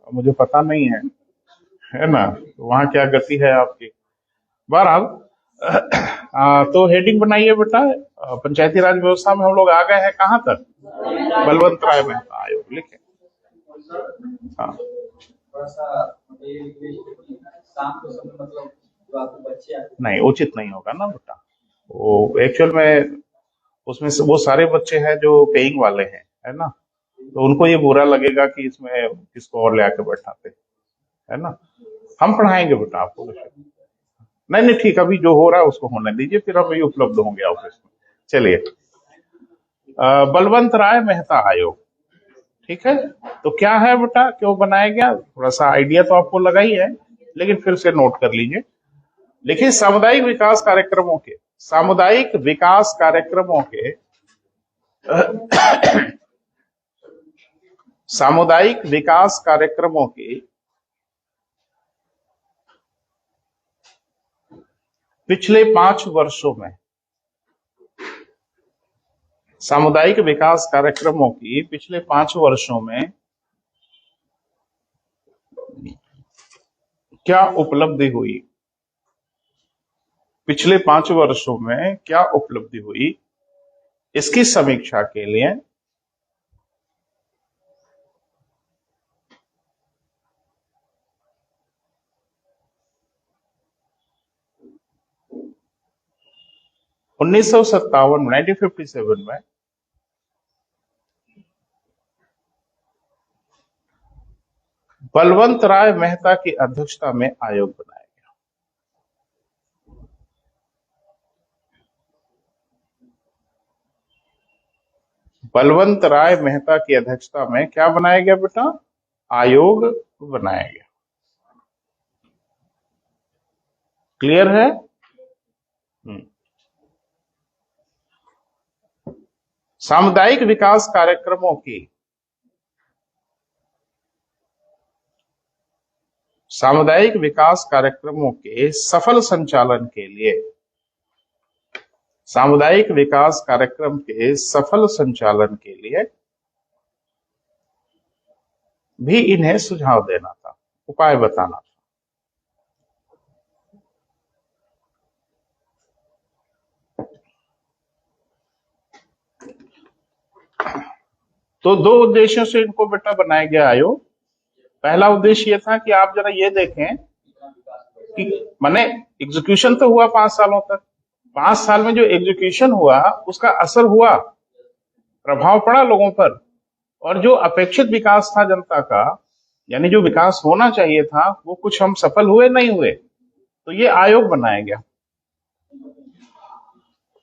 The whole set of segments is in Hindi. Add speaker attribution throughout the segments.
Speaker 1: मुझे पता नहीं है ना, तो वहाँ क्या गति है आपकी। बहरहाल तो हेडिंग बनाइए बेटा। पंचायती राज व्यवस्था में हम लोग आ गए हैं कहाँ तक? बलवंत राय मेहता आयोग लिखे। हाँ, नहीं उचित नहीं होगा ना बेटा। वो एक्चुअल में उसमें से वो सारे बच्चे हैं जो पेइंग वाले हैं, है ना, तो उनको ये बुरा लगेगा कि इसमें किसको और ले आके बैठाते, है ना। हम पढ़ाएंगे बेटा आपको विषय। नहीं नहीं ठीक, अभी जो हो रहा है उसको होने दीजिए, फिर हम ये उपलब्ध होंगे ऑफिस में। चलिए, बलवंत राय मेहता आयोग, ठीक है। तो क्या है बेटा, क्यों बनाया गया, थोड़ा सा आइडिया तो आपको लगा ही है, लेकिन फिर से नोट कर लीजिए। देखिए, सामुदायिक विकास कार्यक्रमों के सामुदायिक विकास कार्यक्रमों की पिछले 5 वर्षों में, सामुदायिक विकास कार्यक्रमों की पिछले 5 वर्षों में क्या उपलब्धि हुई, पिछले 5 वर्षों में क्या उपलब्धि हुई, इसकी समीक्षा के लिए उन्नीस सौ 1957 में बलवंत राय मेहता की अध्यक्षता में आयोग बनाया गया। बलवंत राय मेहता की अध्यक्षता में क्या बनाया गया बेटा? आयोग बनाया गया। क्लियर है? सामुदायिक विकास कार्यक्रमों की सामुदायिक विकास कार्यक्रमों के सफल संचालन के लिए, सामुदायिक विकास कार्यक्रम के सफल संचालन के लिए भी इन्हें सुझाव देना था, उपाय बताना था। तो 2 उद्देश्यों से इनको बेटा बनाया गया आयोग। पहला उद्देश्य यह था कि आप जरा ये देखें कि माने एग्जीक्यूशन तो हुआ 5 सालों तक, 5 साल में जो एग्जीक्यूशन हुआ उसका असर हुआ, प्रभाव पड़ा लोगों पर, और जो अपेक्षित विकास था जनता का, यानी जो विकास होना चाहिए था, वो कुछ हम सफल हुए नहीं हुए, तो ये आयोग बनाया गया।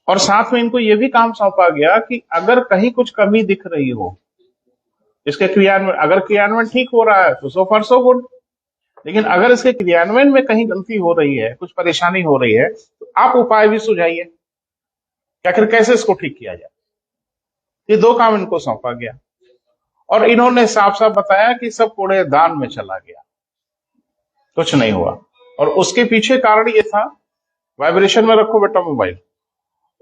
Speaker 1: और साथ में इनको ये भी काम सौंपा गया कि अगर कहीं कुछ कमी दिख रही हो इसके क्रियान्वयन, अगर क्रियान्वयन ठीक हो रहा है तो सो फॉर सो गुड, लेकिन अगर इसके क्रियान्वयन में कहीं गलती हो रही है, कुछ परेशानी हो रही है, तो आप उपाय भी सुझाइए कि आखिर कैसे इसको ठीक किया जाए। ये 2 काम इनको सौंपा गया, और इन्होंने साफ साफ बताया कि सब कूड़ेदान में चला गया, कुछ नहीं हुआ। और उसके पीछे कारण ये था, वाइब्रेशन में रखो बेटा मोबाइल,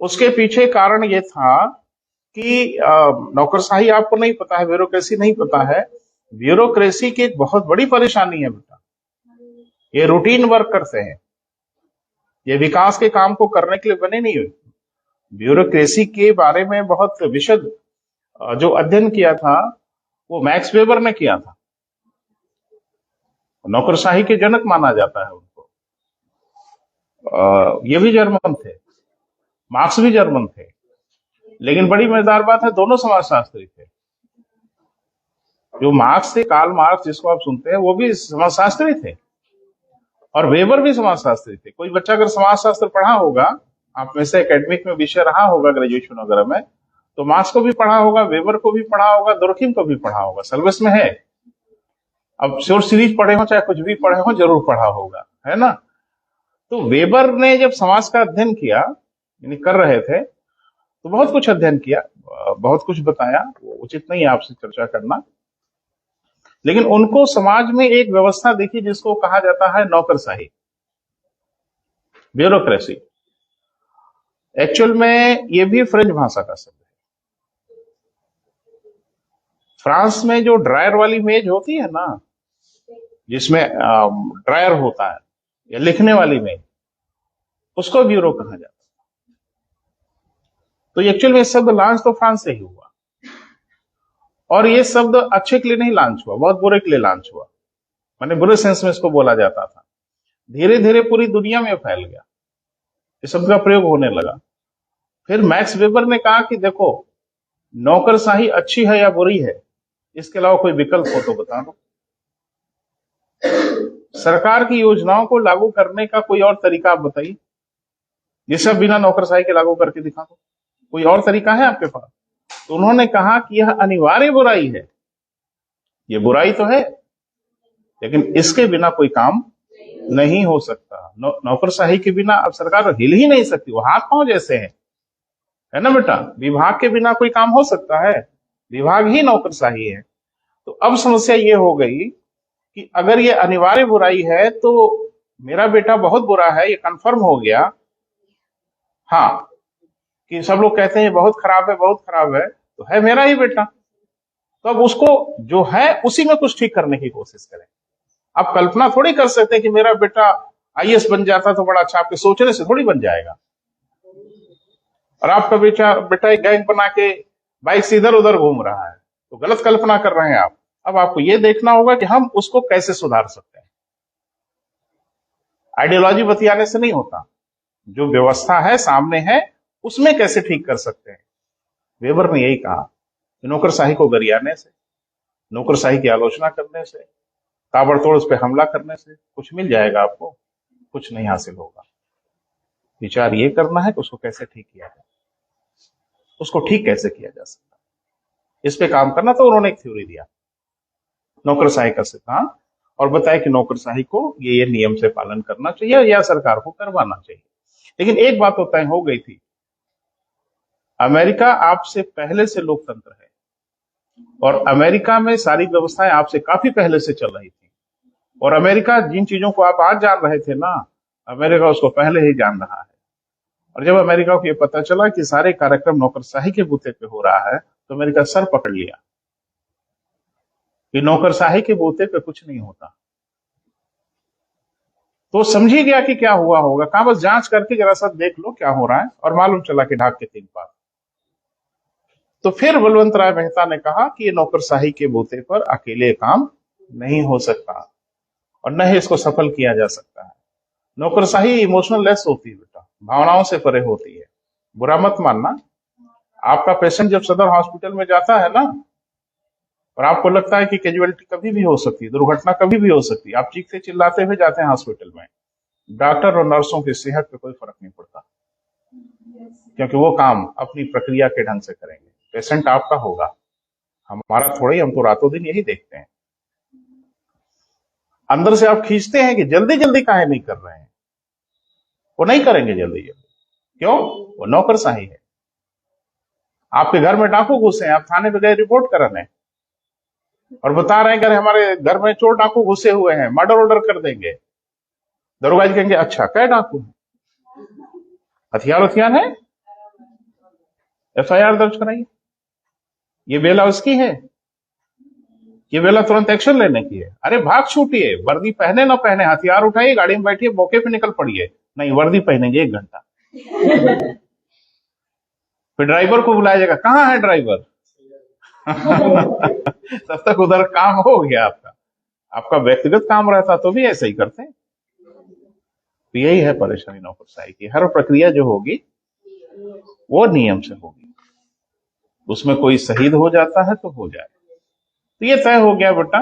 Speaker 1: उसके पीछे कारण ये था कि नौकरशाही आपको नहीं पता है, ब्यूरोक्रेसी नहीं पता है। ब्यूरोक्रेसी की एक बहुत बड़ी परेशानी है बेटा, ये रूटीन वर्क करते हैं, ये विकास के काम को करने के लिए बने नहीं हुए। ब्यूरोक्रेसी के बारे में बहुत विशद जो अध्ययन किया था वो मैक्स वेबर ने किया था, नौकरशाही के जनक माना जाता है उनको। ये भी जर्मन थे, मार्क्स भी जर्मन थे, लेकिन बड़ी मजेदार बात है, दोनों समाजशास्त्री थे। जो मार्क्स थे, कार्ल मार्क्स जिसको आप सुनते हैं, वो भी समाजशास्त्री थे, और वेबर भी समाजशास्त्री थे। कोई बच्चा अगर समाजशास्त्र पढ़ा होगा, आप में से एकेडमिक में विषय रहा होगा ग्रेजुएशन वगैरह में, तो मार्क्स को भी पढ़ा होगा, वेबर को भी पढ़ा होगा, दुर्खिम को भी पढ़ा होगा, सिलेबस में है। अब शोर्ट सीरीज पढ़े हो चाहे कुछ भी पढ़े हो, जरूर पढ़ा होगा, है ना। तो वेबर ने जब समाज का अध्ययन किया, यानी कर रहे थे, तो बहुत कुछ अध्ययन किया, बहुत कुछ बताया, वो उचित नहीं है आपसे चर्चा करना, लेकिन उनको समाज में एक व्यवस्था देखी जिसको कहा जाता है नौकरशाही, ब्यूरोक्रेसी। एक्चुअल में ये भी फ्रेंच भाषा का शब्द है। फ्रांस में जो ड्रायर वाली मेज होती है ना, जिसमें ड्रायर होता है, या लिखने वाली मेज, उसको ब्यूरो कहा जाता है। तो एक्चुअल में शब्द लॉन्च तो फ्रांस से ही हुआ, और ये शब्द अच्छे के लिए नहीं लॉन्च हुआ, बहुत बुरे के लिए लॉन्च हुआ। माने बुरे सेंस में इसको बोला जाता था। धीरे धीरे पूरी दुनिया में फैल गया, इस शब्द का प्रयोग होने लगा। फिर मैक्स वेबर ने कहा कि देखो, नौकरशाही अच्छी है या बुरी है, इसके अलावा कोई विकल्प हो तो बता दो। सरकार की योजनाओं को लागू करने का कोई और तरीका आप बताइए, जिसे बिना नौकरशाही के लागू करके दिखा दो। कोई और तरीका है आपके पास? तो उन्होंने कहा कि यह अनिवार्य बुराई है। ये बुराई तो है, लेकिन इसके बिना कोई काम नहीं हो सकता। नौकरशाही के बिना अब सरकार हिल ही नहीं सकती, वो हाथ पांव जैसे है ना बेटा। विभाग के बिना कोई काम हो सकता है? विभाग ही नौकरशाही है। तो अब समस्या ये हो गई कि अगर ये अनिवार्य बुराई है तो मेरा बेटा बहुत बुरा है, ये कंफर्म हो गया। हाँ, कि सब लोग कहते हैं बहुत खराब है, बहुत खराब है, तो है मेरा ही बेटा। तो अब उसको जो है उसी में कुछ ठीक करने की कोशिश करें। आप कल्पना थोड़ी कर सकते हैं कि मेरा बेटा आईएएस बन जाता तो बड़ा अच्छा, आपके सोचने से थोड़ी बन जाएगा। और आपका बेटा एक गैंग बना के बाइक से इधर उधर घूम रहा है, तो गलत कल्पना कर रहे हैं आप। अब आपको ये देखना होगा कि हम उसको कैसे सुधार सकते हैं। आइडियोलॉजी बतियाने से नहीं होता, जो व्यवस्था है सामने है उसमें कैसे ठीक कर सकते हैं। वेबर ने यही कहा कि नौकरशाही को गरियाने से, नौकरशाही की आलोचना करने से, ताबड़तोड़ उस पर हमला करने से कुछ मिल जाएगा आपको? कुछ नहीं हासिल होगा। विचार ये करना है कि उसको कैसे ठीक किया जाए, उसको ठीक कैसे किया जा सकता है, इस पे काम करना। तो उन्होंने एक थ्योरी दिया, नौकरशाही का सिद्धांत, और बताया कि नौकरशाही को ये नियम से पालन करना चाहिए या सरकार को करवाना चाहिए। लेकिन एक बात तो तय हो गई थी, अमेरिका आपसे पहले से लोकतंत्र है, और अमेरिका में सारी व्यवस्थाएं आपसे काफी पहले से चल रही थी। और अमेरिका जिन चीजों को आप आज जान रहे थे ना, अमेरिका उसको पहले ही जान रहा है। और जब अमेरिका को ये पता चला कि सारे कार्यक्रम नौकरशाही के बूते पे हो रहा है, तो अमेरिका सर पकड़ लिया कि नौकरशाही के बूते पे कुछ नहीं होता। तो समझ ही गया कि क्या हुआ होगा। कहा बस जांच करके जरा सा देख लो क्या हो रहा है, और मालूम चला कि ढाक के 3 पार। तो फिर बलवंत राय मेहता ने कहा कि ये नौकरशाही के बूते पर अकेले काम नहीं हो सकता, और न ही इसको सफल किया जा सकता है। नौकरशाही इमोशनल लेस होती है बेटा, भावनाओं से परे होती है। बुरा मत मानना, आपका पेशेंट जब सदर हॉस्पिटल में जाता है ना, और आपको लगता है कि कैजुअलिटी कभी भी हो सकती है, दुर्घटना कभी भी हो सकती है, आप चीखते चिल्लाते हुए जाते हैं हॉस्पिटल में, डॉक्टर और नर्सों की सेहत पे कोई फर्क नहीं पड़ता, क्योंकि वो काम अपनी प्रक्रिया के ढंग से करेंगे। पेशेंट आपका होगा, हमारा थोड़ा ही, हम तो रातों दिन यही देखते हैं। अंदर से आप खींचते हैं कि जल्दी जल्दी काहे नहीं कर रहे हैं, वो नहीं करेंगे जल्दी जल्दी। क्यों? वो नौकरशाही है। आपके घर में डाकू घुसे हैं, आप थाने पे गए रिपोर्ट कराने, और बता रहे हैं कि हमारे घर में चोर डाकू घुसे हुए हैं, मर्डर ऑर्डर कर देंगे। दरोगा जी कहेंगे अच्छा क्या डाकू है, हथियार है, एफआईआर दर्ज कराइए। ये बेला उसकी है, ये बेला तुरंत एक्शन लेने की है। अरे भाग छूटिए, वर्दी पहने ना पहने, हथियार उठाइए, गाड़ी में बैठिए, मौके पे निकल पड़िए। नहीं, वर्दी पहनेंगे 1 घंटा, फिर ड्राइवर को बुलाया जाएगा, कहाँ है ड्राइवर? तब तक उधर काम हो गया आपका। आपका व्यक्तिगत काम रहता तो भी ऐसे ही करते हैं। तो यही है परेशानी नौकरशाही की। हर प्रक्रिया जो होगी वो नियम से होगी, उसमें कोई शहीद हो जाता है तो हो जाए। तो ये तय हो गया बेटा,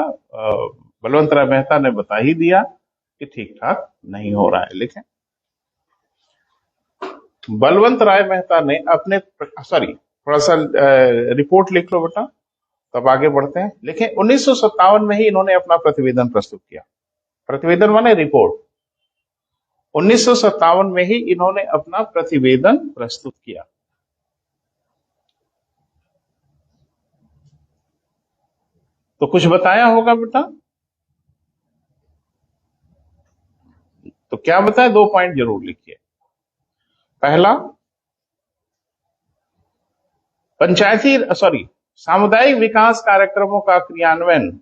Speaker 1: बलवंत राय मेहता ने बता ही दिया कि ठीक ठाक नहीं हो रहा है। लिखें, बलवंत राय मेहता ने अपने, सॉरी थोड़ा सा रिपोर्ट लिख लो बेटा, तब आगे बढ़ते हैं। लेकिन 1957 में ही इन्होंने अपना प्रतिवेदन प्रस्तुत किया। प्रतिवेदन माने रिपोर्ट। 1957 में ही इन्होंने अपना प्रतिवेदन प्रस्तुत किया। तो कुछ बताया होगा बेटा, तो क्या बताया? 2 पॉइंट जरूर लिखिए। पहला, सामुदायिक विकास कार्यक्रमों का क्रियान्वयन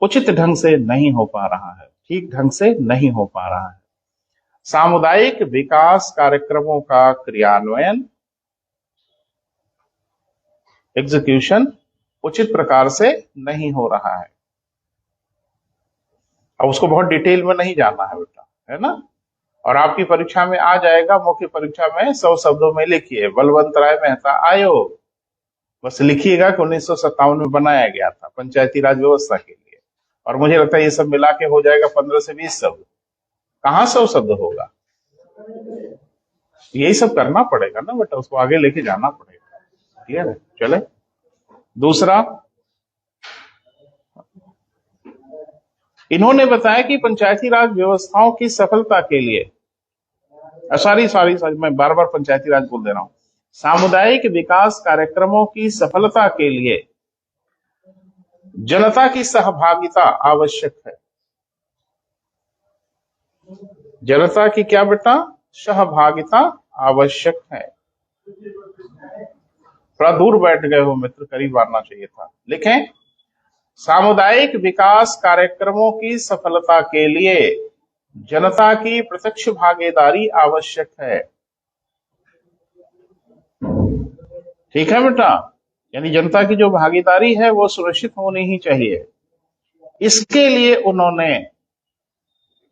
Speaker 1: उचित ढंग से नहीं हो पा रहा है, ठीक ढंग से नहीं हो पा रहा है। सामुदायिक विकास कार्यक्रमों का क्रियान्वयन, एग्जीक्यूशन उचित प्रकार से नहीं हो रहा है। अब उसको बहुत डिटेल में नहीं जानना है बेटा, है ना। और आपकी परीक्षा में आ जाएगा, मुख्य परीक्षा में 100 शब्दों में लिखिए बलवंत राय मेहता आयोग, बस लिखिएगा कि 1957 में बनाया गया था पंचायती राज व्यवस्था के लिए। और मुझे लगता है ये सब मिला के हो जाएगा 15 से 20 शब्द। कहाँ 100 शब्द होगा? यही सब करना पड़ेगा ना बेटा, उसको आगे लेके जाना पड़ेगा। क्लियर है? चले दूसरा, इन्होंने बताया कि पंचायती राज व्यवस्थाओं की सफलता के लिए, सारी मैं बार बार पंचायती राज बोल दे रहा हूं, सामुदायिक विकास कार्यक्रमों की सफलता के लिए जनता की सहभागिता आवश्यक है। जनता की क्या बेटा? सहभागिता आवश्यक है। थोड़ा दूर बैठ गए हो मित्र, करीब आना चाहिए था। लिखें, सामुदायिक विकास कार्यक्रमों की सफलता के लिए जनता की प्रत्यक्ष भागीदारी आवश्यक है। ठीक है बेटा, यानी जनता की जो भागीदारी है वो सुनिश्चित होनी ही चाहिए। इसके लिए उन्होंने,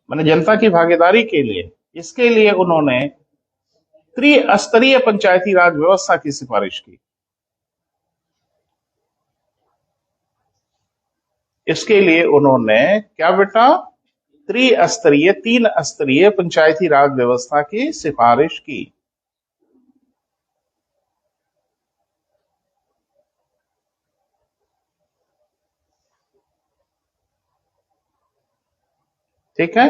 Speaker 1: माने जनता की भागीदारी के लिए, इसके लिए उन्होंने त्रिस्तरीय पंचायती राज व्यवस्था की सिफारिश की। इसके लिए उन्होंने क्या बेटा? त्रिस्तरीय, 3 स्तरीय पंचायती राज व्यवस्था की सिफारिश की। ठीक है,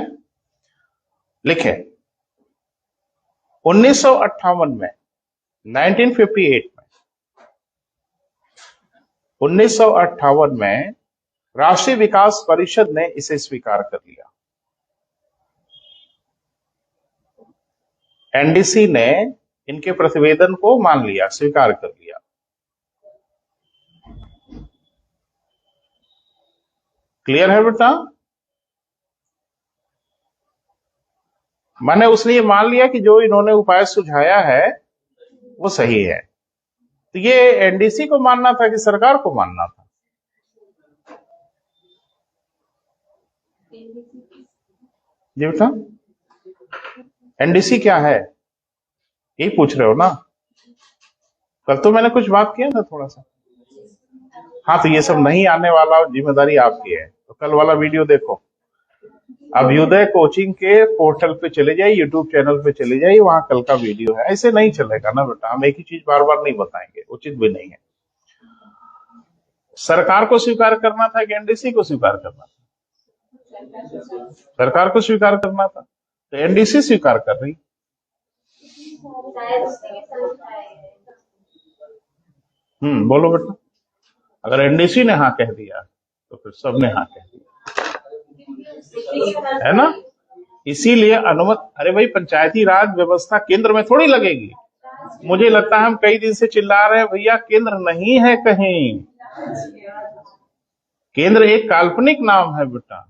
Speaker 1: लिखे 1958 में, 1958 में, 1958 में राष्ट्रीय विकास परिषद ने इसे स्वीकार कर लिया। एनडीसी ने इनके प्रतिवेदन को मान लिया, स्वीकार कर लिया। क्लियर है बेटा? मैंने उसने ये मान लिया कि जो इन्होंने उपाय सुझाया है वो सही है। तो ये एनडीसी को मानना था कि सरकार को मानना था? जी बेटा, एनडीसी क्या है यही पूछ रहे हो ना? कल तो मैंने कुछ बात किया था थोड़ा सा। हाँ, तो ये सब नहीं आने वाला, जिम्मेदारी आपकी है। तो कल वाला वीडियो देखो, अभ्युदय कोचिंग के पोर्टल पे चले जाइए, यूट्यूब चैनल पे चले जाइए, वहां कल का वीडियो है। ऐसे नहीं चलेगा ना बेटा, हम एक ही चीज बार बार नहीं बताएंगे, उचित भी नहीं है। सरकार को स्वीकार करना था कि एनडीसी को स्वीकार करना था? सरकार को स्वीकार करना था, तो एनडीसी स्वीकार कर रही। बोलो बेटा, अगर एनडीसी ने हाँ कह दिया तो फिर सबने हाँ कह दिया, है ना। इसीलिए अनुमति, अरे भाई पंचायती राज व्यवस्था केंद्र में थोड़ी लगेगी। मुझे लगता है हम कई दिन से चिल्ला रहे हैं भैया, केंद्र नहीं है कहीं। केंद्र एक काल्पनिक नाम है बेटा।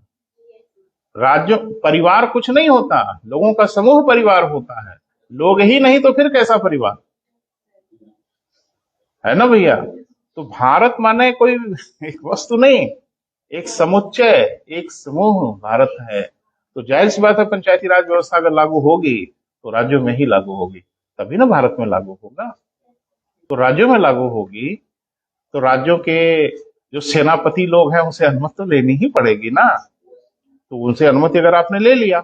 Speaker 1: राज्यों, परिवार कुछ नहीं होता, लोगों का समूह परिवार होता है। लोग ही नहीं तो फिर कैसा परिवार, है ना भैया। तो भारत माने कोई एक वस्तु नहीं, एक समुच्चय, एक समूह भारत है। तो जाहिर सी बात है पंचायती राज व्यवस्था अगर लागू होगी तो राज्यों में ही लागू होगी, तभी ना भारत में लागू होगा। तो राज्यों में लागू होगी तो राज्यों के जो सेनापति लोग हैं उनसे अनुमति तो लेनी ही पड़ेगी ना। तो उनसे अनुमति अगर आपने ले लिया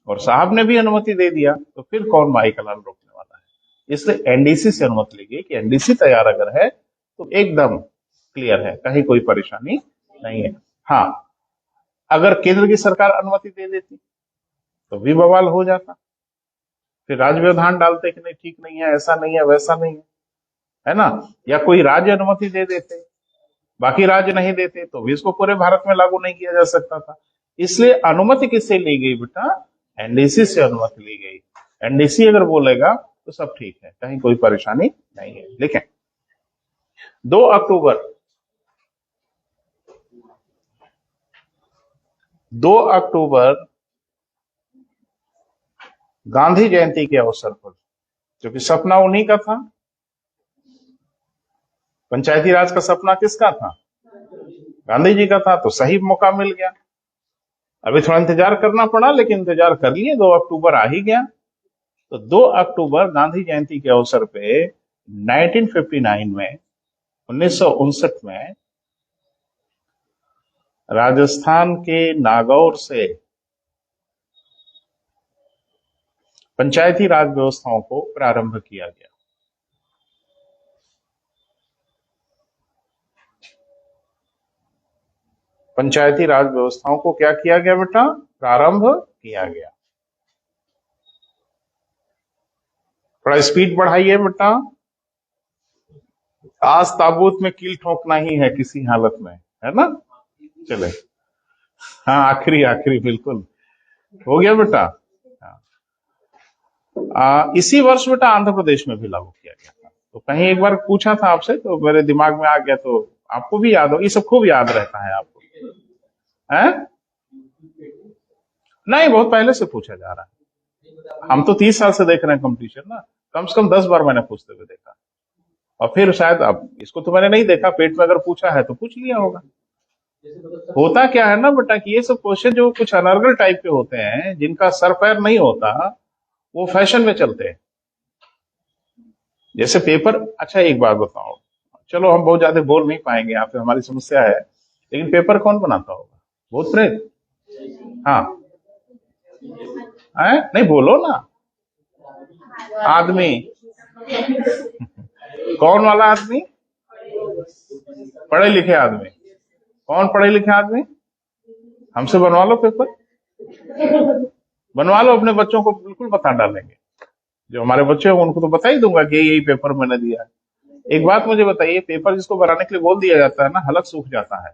Speaker 1: और साहब ने भी अनुमति दे दिया तो फिर कौन माई कलाम रोकने वाला है। इसलिए एनडीसी से अनुमति ली गई कि एनडीसी तैयार अगर है तो एकदम क्लियर है, कहीं कोई परेशानी नहीं है। हाँ, अगर केंद्र की सरकार अनुमति दे देती तो भी बवाल हो जाता, फिर राज्य व्यवधान डालते कि नहीं ठीक नहीं है, ऐसा नहीं है, वैसा नहीं है ना। या कोई राज्य अनुमति दे देते, बाकी राज्य नहीं देते, तो भी इसको पूरे भारत में लागू नहीं किया जा सकता था। इसलिए अनुमति किससे ली गई बेटा? एनडीसी से अनुमति ली गई। एनडीसी अगर बोलेगा तो सब ठीक है, कहीं कोई परेशानी नहीं है। लेकिन 2 अक्टूबर 2 अक्टूबर गांधी जयंती के अवसर पर, क्योंकि सपना उन्हीं का था, पंचायती राज का सपना किसका था? गांधी जी का था, तो सही मौका मिल गया। अभी थोड़ा इंतजार करना पड़ा, लेकिन इंतजार कर लिए, 2 अक्टूबर आ ही गया। तो 2 अक्टूबर गांधी जयंती के अवसर पे 1959 में 1959 में राजस्थान के नागौर से पंचायती राज व्यवस्थाओं को प्रारंभ किया गया। पंचायती राज व्यवस्थाओं को क्या किया गया बेटा? प्रारंभ किया गया। थोड़ा स्पीड बढ़ाइए बेटा, आज ताबूत में कील ठोकना ही है किसी हालत में, है ना? चले, हाँ आखिरी आखिरी बिल्कुल हो गया बेटा। इसी वर्ष बेटा आंध्र प्रदेश में भी लागू किया गया था। तो कहीं एक बार पूछा था आपसे तो मेरे दिमाग में आ गया, तो आपको भी याद हो, ये सब खूब याद रहता है आपको, है? नहीं, बहुत पहले से पूछा जा रहा है। हम तो 30 साल से देख रहे हैं कंपटीशन ना, कम से कम 10 बार मैंने पूछते हुए देखा। और फिर शायद अब इसको तो मैंने नहीं देखा, पेट में अगर पूछा है तो पूछ लिया होगा। होता क्या है ना बेटा कि ये सब क्वेश्चन जो कुछ अनर्गल टाइप के होते हैं, जिनका सर पैर नहीं होता, वो फैशन में चलते हैं। जैसे पेपर, अच्छा एक बात बताओ, चलो हम बहुत ज्यादा बोल नहीं पाएंगे, यहाँ पे हमारी समस्या है, लेकिन पेपर कौन बनाता होगा? भूत प्रेत? हाँ है? नहीं बोलो ना। आदमी कौन वाला आदमी? पढ़े लिखे आदमी। कौन पढ़े लिखे आदमी? हमसे बनवा लो पेपर, बनवा लो, अपने बच्चों को बिल्कुल बता डालेंगे। जो हमारे बच्चे हैं उनको तो बता ही दूंगा कि यही पेपर मैंने दिया है। एक बात मुझे बताइए, पेपर जिसको बनाने के लिए बोल दिया जाता है ना, हलक सूख जाता है।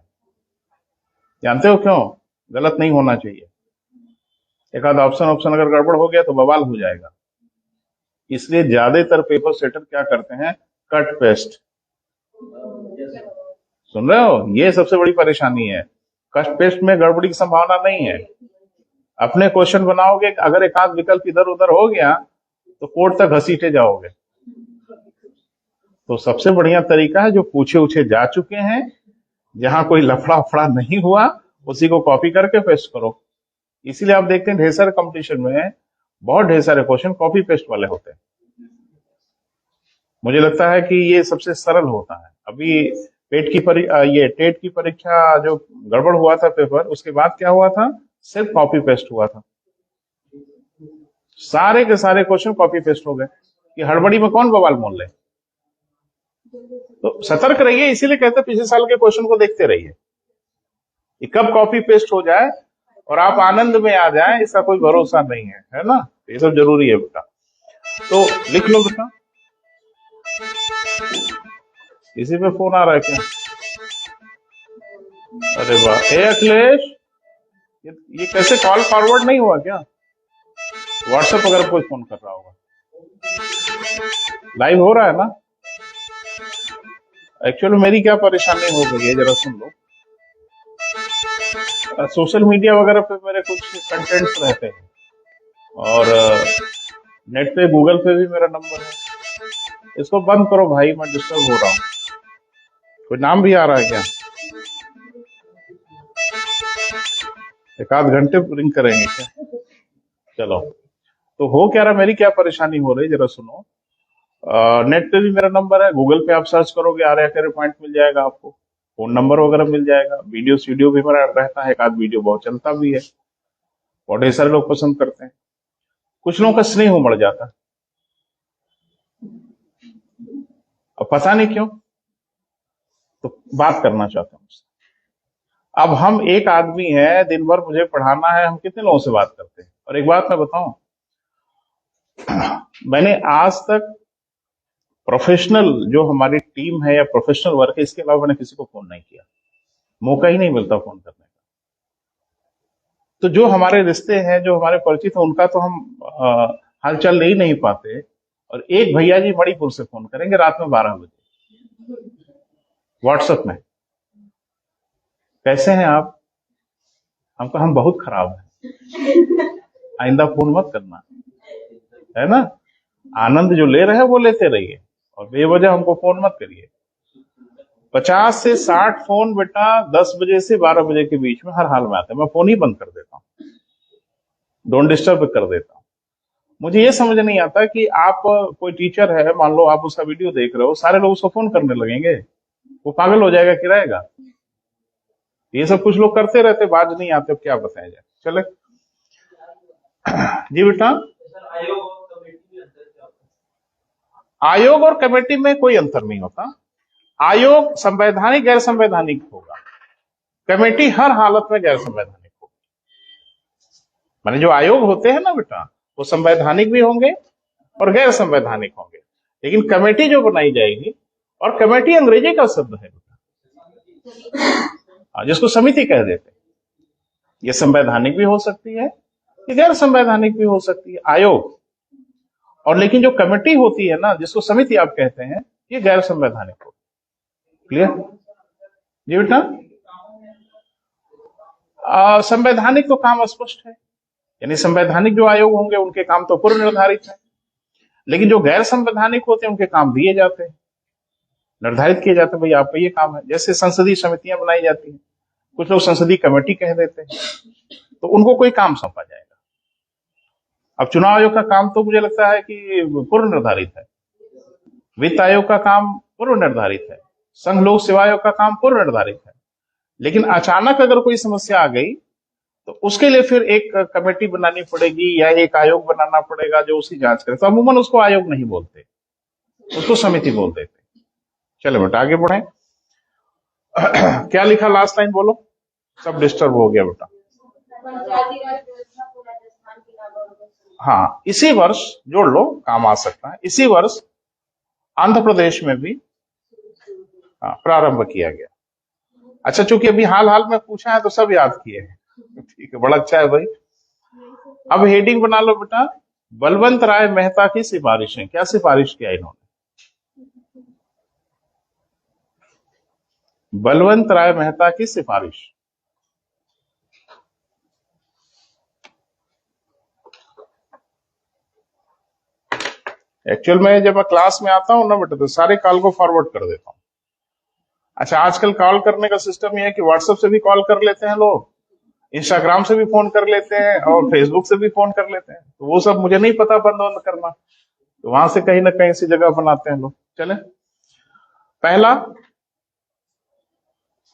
Speaker 1: जानते हो क्यों? गलत नहीं होना चाहिए। एक आध ऑप्शन अगर गड़बड़ हो गया तो बवाल हो जाएगा। इसलिए ज्यादातर पेपर सेटर क्या करते हैं? Cut paste. सुन रहे हो? ये सबसे बड़ी परेशानी है। कट पेस्ट में गड़बड़ी की संभावना नहीं है। अपने क्वेश्चन बनाओगे, अगर एक आध विकल्प इधर उधर हो गया तो कोर्ट तक घसीटे जाओगे। तो सबसे बढ़िया तरीका है, जो पूछे उछे जा चुके हैं, जहां कोई लफड़ा फड़ा नहीं हुआ, उसी को कॉपी करके पेस्ट करो। इसीलिए आप देखते हैं ढेर सारे कंपटीशन में बहुत ढेर सारे क्वेश्चन कॉपी पेस्ट वाले होते हैं। मुझे लगता है कि ये सबसे सरल होता है। अभी ये टेट की परीक्षा जो गड़बड़ हुआ था पेपर, उसके बाद क्या हुआ था? सिर्फ कॉपी पेस्ट हुआ था। सारे के सारे क्वेश्चन कॉपी पेस्ट हो गए कि हड़बड़ी में कौन बवाल मोल ले। तो सतर्क रहिए, इसीलिए कहते पिछले साल के क्वेश्चन को देखते रहिए कि कब कॉपी पेस्ट हो जाए और आप आनंद में आ जाए, इसका कोई भरोसा नहीं है ना? ये सब जरूरी है बेटा। तो लिख लो बेटा। इसी पे फोन आ रहा है क्या? अरे वाह, ए अखिलेश, ये कैसे कॉल फॉरवर्ड नहीं हुआ क्या? व्हाट्सएप अगर कोई फोन कर रहा होगा। लाइव हो रहा है ना? एक्चुअली मेरी क्या परेशानी हो गई है, जरा सुन लो। सोशल मीडिया वगैरह पे मेरे कुछ कंटेंट्स रहते हैं, और नेट पे गूगल पे भी मेरा नंबर है। इसको बंद करो भाई, मैं डिस्टर्ब हो रहा हूँ। कोई नाम भी आ रहा है क्या? एक आध घंटे रिंग करेंगे क्या? चलो, तो हो क्या रहा, मेरी क्या परेशानी हो रही, जरा सुनो। नेट पे भी मेरा नंबर है, गूगल पे आप सर्च करोगे आर्या कैरियर पॉइंट मिल जाएगा आपको, फोन नंबर वगैरह मिल जाएगा, वीडियो भी मेरा रहता है, एक आध वीडियो बहुत चलता भी है, बहुत ढेर सारे लोग पसंद करते हैं। कुछ लोगों का स्नेह उमड़ जाता है, अब पता नहीं क्यों, तो बात करना चाहता हूँ उससे। अब हम एक आदमी है, दिन भर मुझे पढ़ाना है, हम कितने लोगों से बात करते हैं। और एक बात मैं बताऊं, मैंने आज तक प्रोफेशनल जो हमारी टीम है या प्रोफेशनल वर्क है, इसके अलावा मैंने किसी को फोन नहीं किया, मौका ही नहीं मिलता फोन करने का। तो जो हमारे रिश्ते हैं, जो हमारे परिचित हैं, उनका तो हम हालचाल ले ही नहीं पाते, और एक भैया जी मणिपुर से फोन करेंगे रात में 12 बजे व्हाट्सएप में, कैसे हैं आप? हमको हम बहुत खराब हैं, आइंदा फोन मत करना, है ना? आनंद जो ले रहे हैं वो लेते रहिए और बेवजह हमको फोन मत करिए। 50 से 60 फोन बेटा 10 बजे से 12 बजे के बीच में हर हाल में आते हैं। मैं फोन ही बंद कर देता हूँ, डोंट डिस्टर्ब कर देता हूँ। मुझे ये समझ नहीं आता कि आप कोई टीचर है, मान लो आप उसका वीडियो देख रहे हो, सारे लोग उसको फोन करने लगेंगे, वो पागल हो जाएगा कि रहेगा? ये सब कुछ लोग करते रहते, बाज नहीं आते, क्या बताया जाए। चले जी बेटा, आयोग और कमेटी में कोई अंतर नहीं होता। आयोग संवैधानिक गैर संवैधानिक होगा, कमेटी हर हालत में गैर संवैधानिक होगी। माने जो आयोग होते हैं ना बेटा, वो संवैधानिक भी होंगे और गैर संवैधानिक होंगे, लेकिन कमेटी जो बनाई जाएगी, और कमेटी अंग्रेजी का शब्द है बेटा, जिसको समिति कह देते हैं, ये संवैधानिक भी हो सकती है, ये गैर संवैधानिक भी हो सकती है, आयोग। और लेकिन जो कमेटी होती है ना, जिसको समिति आप कहते हैं, ये गैर संवैधानिक होगी। क्लियर जी बेटा? संवैधानिक तो काम स्पष्ट है, यानी संवैधानिक जो आयोग होंगे उनके काम तो पूर्व निर्धारित है, लेकिन जो गैर संवैधानिक होते हैं उनके काम दिए जाते हैं, निर्धारित किए जाते हैं, भाई आपका ये काम है। जैसे संसदीय समितियां बनाई जाती हैं, कुछ लोग संसदीय कमेटी कह देते हैं, तो उनको कोई काम सौंपा जाएगा। अब चुनाव आयोग का काम तो मुझे लगता है कि पूर्व निर्धारित है, वित्त आयोग का काम पूर्व निर्धारित है, संघ लोक सेवा आयोग का काम पूर्व निर्धारित है, लेकिन अचानक अगर कोई समस्या आ गई तो उसके लिए फिर एक कमेटी बनानी पड़ेगी या एक आयोग बनाना पड़ेगा जो उसकी जांच करे। तो अमूमन उसको आयोग नहीं बोलते, उसको समिति बोल देते। चलो बेटा आगे बढ़े। क्या लिखा लास्ट लाइन बोलो, सब डिस्टर्ब हो गया बेटा। हाँ, इसी वर्ष जोड़ लो, काम आ सकता है। इसी वर्ष आंध्र प्रदेश में भी प्रारंभ किया गया। अच्छा, चूंकि अभी हाल हाल में पूछा है तो सब याद किए हैं, ठीक है, बड़ा अच्छा है भाई। अब हेडिंग बना लो बेटा, बलवंत राय मेहता की सिफारिशें। क्या सिफारिश किया इन्होंने? बलवंत राय मेहता की सिफारिश। एक्चुअल में जब मैं क्लास में आता हूं ना बेटा, तो सारे कॉल को फॉरवर्ड कर देता हूं। अच्छा, आजकल कॉल करने का सिस्टम ये है कि व्हाट्सएप से भी कॉल कर लेते हैं लोग, इंस्टाग्राम से भी फोन कर लेते हैं और फेसबुक से भी फोन कर लेते हैं, तो वो सब मुझे नहीं पता बंद करना, तो वहां से कहीं ना कहीं से जगह बनाते हैं लोग। चले, पहला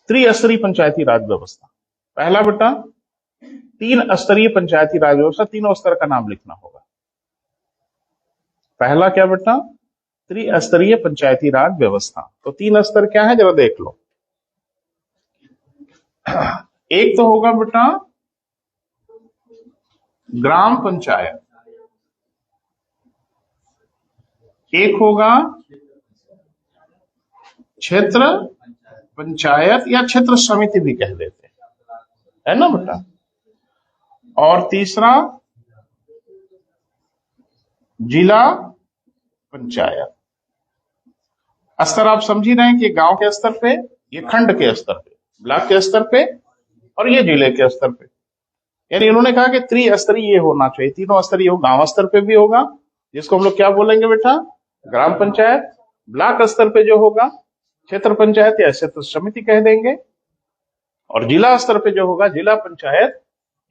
Speaker 1: त्रिस्तरीय पंचायती राज व्यवस्था। पहला बेटा 3 स्तरीय पंचायती राज व्यवस्था, तीनों स्तर का नाम लिखना होगा। पहला क्या बेटा? त्रिस्तरीय पंचायती राज व्यवस्था। तो 3 स्तर क्या है जरा देख लो। एक तो होगा बेटा ग्राम पंचायत, एक होगा क्षेत्र पंचायत या क्षेत्र समिति भी कह देते हैं, है ना बेटा, और तीसरा जिला पंचायत। स्तर आप समझ ही रहे हैं कि गांव के स्तर पे, ये खंड के स्तर पे, ब्लॉक के स्तर पे, और ये जिले के स्तर पे। यानी इन्होंने कहा कि त्रिस्तरीय ये होना चाहिए, तीनों स्तरीय हो। गांव स्तर पे भी होगा, जिसको हम लोग क्या बोलेंगे बेटा? ग्राम पंचायत। ब्लॉक स्तर पे जो होगा क्षेत्र पंचायत या क्षेत्र समिति कह देंगे, और जिला स्तर पे जो होगा जिला पंचायत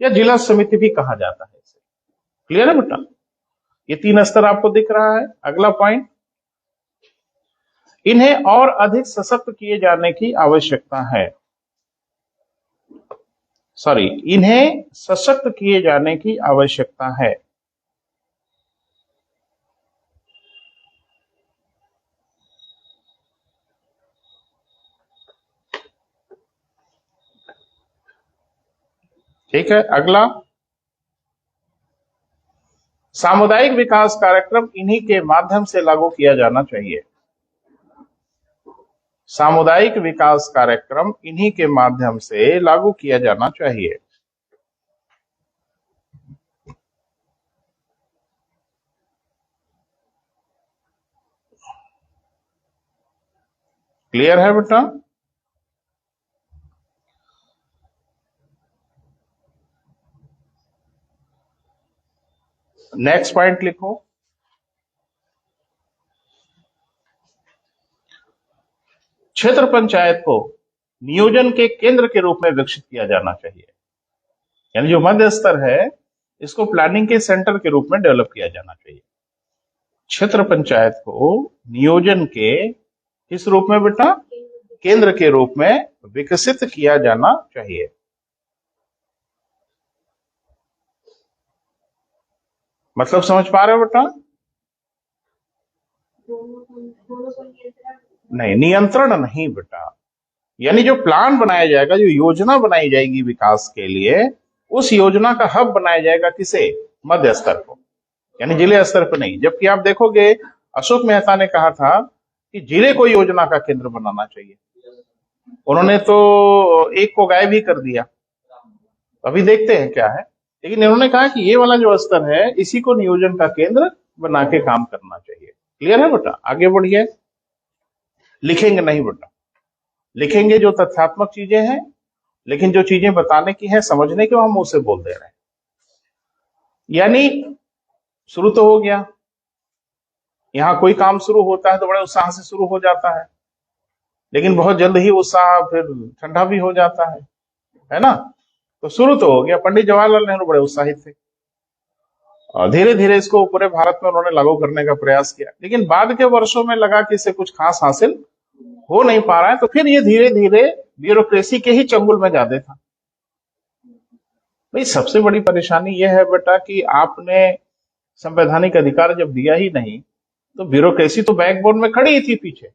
Speaker 1: या जिला समिति भी कहा जाता है इसे। क्लियर है बेटा? ये 3 स्तर आपको दिख रहा है। अगला पॉइंट, इन्हें और अधिक सशक्त किए जाने की आवश्यकता है। सॉरी, इन्हें सशक्त किए जाने की आवश्यकता है। ठीक है, अगला सामुदायिक विकास कार्यक्रम इन्हीं के माध्यम से लागू किया जाना चाहिए। सामुदायिक विकास कार्यक्रम इन्हीं के माध्यम से लागू किया जाना चाहिए। क्लियर है बेटा? नेक्स्ट पॉइंट लिखो। क्षेत्र पंचायत को नियोजन के केंद्र के रूप में विकसित किया जाना चाहिए। यानी जो मध्य स्तर है इसको प्लानिंग के सेंटर के रूप में डेवलप किया जाना चाहिए। क्षेत्र पंचायत को नियोजन के किस रूप में बेटा? केंद्र के रूप में विकसित किया जाना चाहिए। मतलब समझ पा रहे हो बेटा? नहीं, नियंत्रण नहीं बेटा। यानी जो प्लान बनाया जाएगा, जो योजना बनाई जाएगी विकास के लिए, उस योजना का हब बनाया जाएगा किसे? मध्य स्तर को, यानी जिले स्तर पर नहीं। जबकि आप देखोगे अशोक मेहता ने कहा था कि जिले को योजना का केंद्र बनाना चाहिए। उन्होंने तो एक को गायब ही कर दिया, अभी देखते हैं क्या है। लेकिन इन्होंने कहा कि ये वाला जो स्तर है इसी को नियोजन का केंद्र बना के काम करना चाहिए। क्लियर है बेटा? आगे बढ़िए। लिखेंगे नहीं बेटा, लिखेंगे जो तथ्यात्मक चीजें हैं, लेकिन जो चीजें बताने की है, समझने के, हम मुंह से बोल दे रहे हैं। यानी शुरू तो हो गया, यहां कोई काम शुरू होता है तो बड़े उत्साह से शुरू हो जाता है, लेकिन बहुत जल्द ही उत्साह फिर ठंडा भी हो जाता है ना? तो शुरू तो हो गया, पंडित जवाहरलाल नेहरू बड़े उत्साहित थे और धीरे धीरे इसको पूरे भारत में उन्होंने लागू करने का प्रयास किया। लेकिन बाद के वर्षों में लगा कि इसे कुछ खास हासिल हो नहीं पा रहा है, तो फिर ये धीरे धीरे ब्यूरोक्रेसी के ही चंगुल में जाते था। भाई सबसे बड़ी परेशानी यह है बेटा कि आपने संवैधानिक अधिकार जब दिया ही नहीं, तो ब्यूरोक्रेसी तो बैकबोन में खड़ी ही थी पीछे।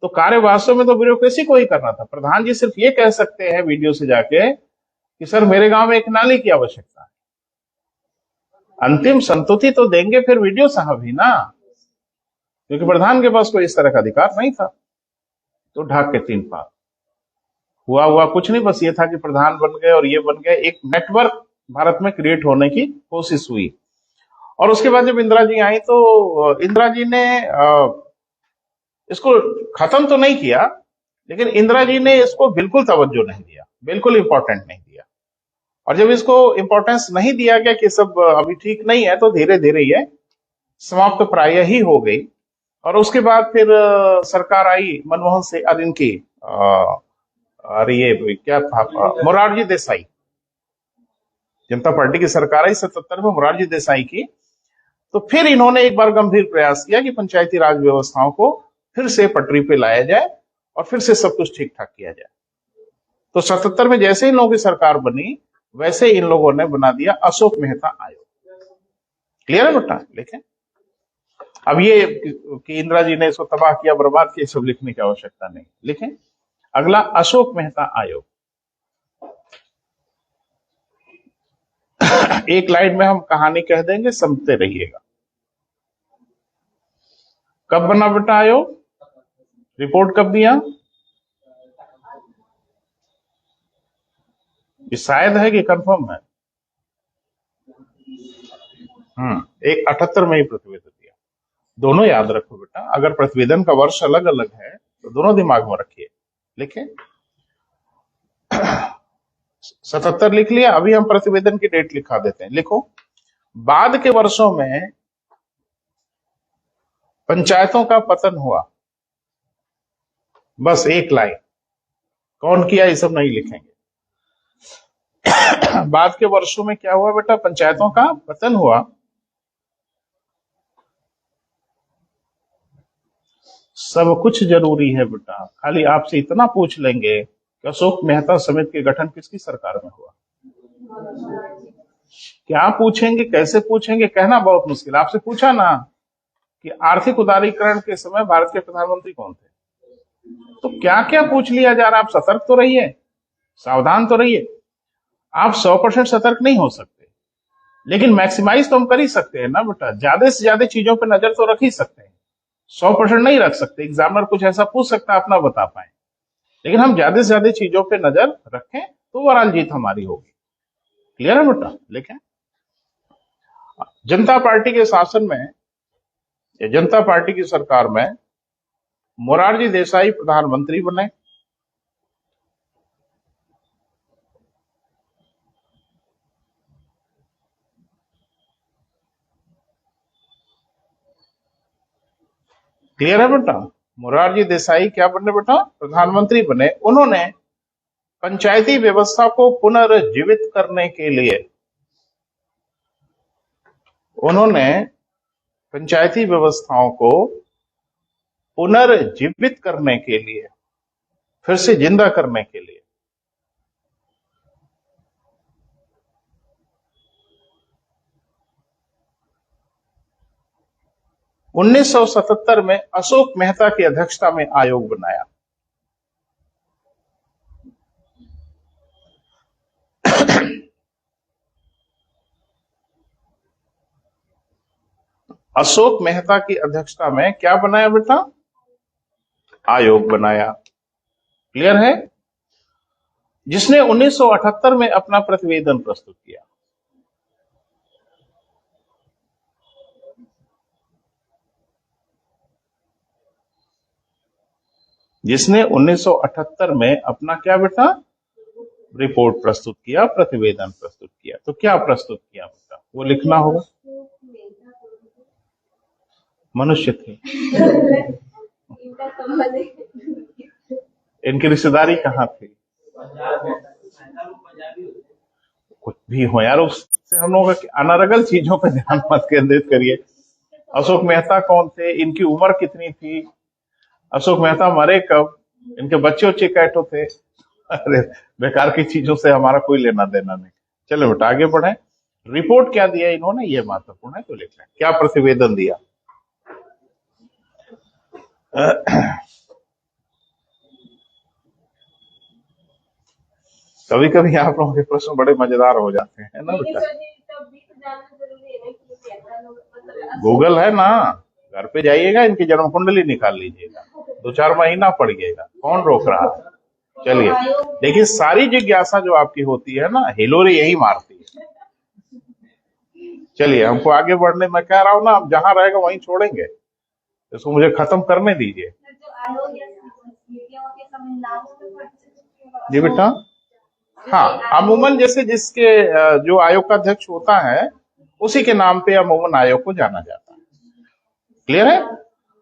Speaker 1: तो कार्य वास्तव में तो ब्यूरोक्रेसी को ही करना था। प्रधान जी सिर्फ ये कह सकते हैं वीडियो से जाके कि सर मेरे गांव में एक नाली की आवश्यकता है। अंतिम संतुष्टि तो देंगे फिर वीडियो साहब ही ना, क्योंकि प्रधान के पास कोई इस तरह का अधिकार नहीं था। तो ढाक के तीन पार हुआ कुछ नहीं, बस ये था कि प्रधान बन गए और ये बन गए। एक नेटवर्क भारत में क्रिएट होने की कोशिश हुई। और उसके बाद जब इंदिरा जी आई तो इंदिरा जी ने इसको खत्म तो नहीं किया, लेकिन इंदिरा जी ने इसको बिल्कुल तवज्जो नहीं दिया, बिल्कुल इंपॉर्टेंट नहीं दिया। और जब इसको इंपॉर्टेंस नहीं दिया गया कि सब अभी ठीक नहीं है, तो धीरे धीरे ये समाप्त प्राय ही हो गई। और उसके बाद फिर सरकार आई मनमोहन से इनकी अरे ये क्या था, मोरारजी देसाई, जनता पार्टी की सरकार आई 77 में मोरारजी देसाई की। तो फिर इन्होंने एक बार गंभीर प्रयास किया कि पंचायती राज व्यवस्थाओं को फिर से पटरी पे लाया जाए और फिर से सब कुछ ठीक ठाक किया जाए। तो 77 में जैसे इन लोगों की सरकार बनी, वैसे इन लोगों ने बना दिया अशोक मेहता आयोग। क्लियर है बेटा? लिखें। अब ये कि इंदिरा जी ने इसको तबाह किया, बर्बाद किया, सब लिखने की आवश्यकता नहीं। लिखें अगला, अशोक मेहता आयोग। एक लाइन में हम कहानी कह देंगे, समझते रहिएगा। कब बना बेटा आयोग? रिपोर्ट कब दिया? ये शायद है कि कंफर्म है? एक 78 में ही प्रतिवेदन दिया। दोनों याद रखो बेटा, अगर प्रतिवेदन का वर्ष अलग अलग है तो दोनों दिमाग में रखिए। लिखे 77 लिख लिया। अभी हम प्रतिवेदन की डेट लिखा देते हैं। लिखो, बाद के वर्षों में पंचायतों का पतन हुआ। बस एक लाइन, कौन किया ये सब नहीं लिखेंगे। बाद के वर्षों में क्या हुआ बेटा? पंचायतों का पतन हुआ। सब कुछ जरूरी है बेटा, खाली आपसे इतना पूछ लेंगे कि अशोक मेहता समिति के गठन किसकी सरकार में हुआ। क्या पूछेंगे, कैसे पूछेंगे, कहना बहुत मुश्किल। आपसे पूछा ना कि आर्थिक उदारीकरण के समय भारत के प्रधानमंत्री कौन थे, तो क्या क्या पूछ लिया जा रहा है। आप सतर्क तो रहिए, सावधान तो रहिए। आप 100% सतर्क नहीं हो सकते, लेकिन मैक्सिमाइज तो हम कर ही सकते हैं ना बेटा। ज्यादा से ज्यादा चीजों पर नजर तो रख ही सकते हैं, 100% नहीं रख सकते। एग्जामिनर कुछ ऐसा पूछ सकता है, अपना बता पाए, लेकिन हम ज्यादा से ज्यादा चीजों पे नजर रखें तो ओवरऑल जीत हमारी होगी। क्लियर है बेटा? लिखें, जनता पार्टी के शासन में या जनता पार्टी की सरकार में मोरारजी देसाई प्रधानमंत्री बने। क्लियर है बेटा? मोरारजी देसाई क्या बने बेटा? प्रधानमंत्री बने। उन्होंने पंचायती व्यवस्था को पुनर्जीवित करने के लिए पंचायती व्यवस्थाओं को पुनर्जीवित करने के लिए, फिर से जिंदा करने के लिए 1977 में अशोक मेहता की अध्यक्षता में आयोग बनाया। अशोक मेहता की अध्यक्षता में क्या बनाया बेटा? आयोग बनाया। क्लियर है? जिसने 1978 में अपना प्रतिवेदन प्रस्तुत किया। जिसने 1978 में अपना क्या बेटा? रिपोर्ट प्रस्तुत किया, प्रतिवेदन प्रस्तुत किया। तो क्या प्रस्तुत किया बेटा? वो लिखना होगा। मनुष्य थे। इनकी रिश्तेदारी कहाँ थी? कुछ भी हो यार, उससे हम लोगों के अनर्गल चीजों पर ध्यान मत केंद्रित करिए। अशोक मेहता कौन थे? इनकी उम्र कितनी थी? अशोक मेहता मरे कब? इनके बच्चे कैटो थे? अरे बेकार की चीजों से हमारा कोई लेना देना नहीं। चलो बेटा आगे बढ़े। रिपोर्ट क्या दिया इन्होंने, ये महत्वपूर्ण है, तो लिख लें क्या प्रतिवेदन दिया। कभी कभी आप लोगों के प्रश्न बड़े मजेदार हो जाते हैं ना बेटा। गूगल है ना, घर पे जाइएगा, इनकी जन्म कुंडली निकाल लीजिएगा, 2-4 महीना पड़िएगा, कौन रोक रहा है। चलिए देखिए, सारी जिज्ञासा जो आपकी होती है ना, हिलोरी यही मारती है। चलिए हमको आगे बढ़ने, मैं कह रहा हूं ना, आप जहां रहेगा वहीं छोड़ेंगे, इसको मुझे खत्म करने दीजिए। जी बेटा, हाँ, अमूमन जैसे जिसके जो आयोग का अध्यक्ष होता है उसी के नाम पे अमूमन आयोग को जाना जाता है। क्लियर है?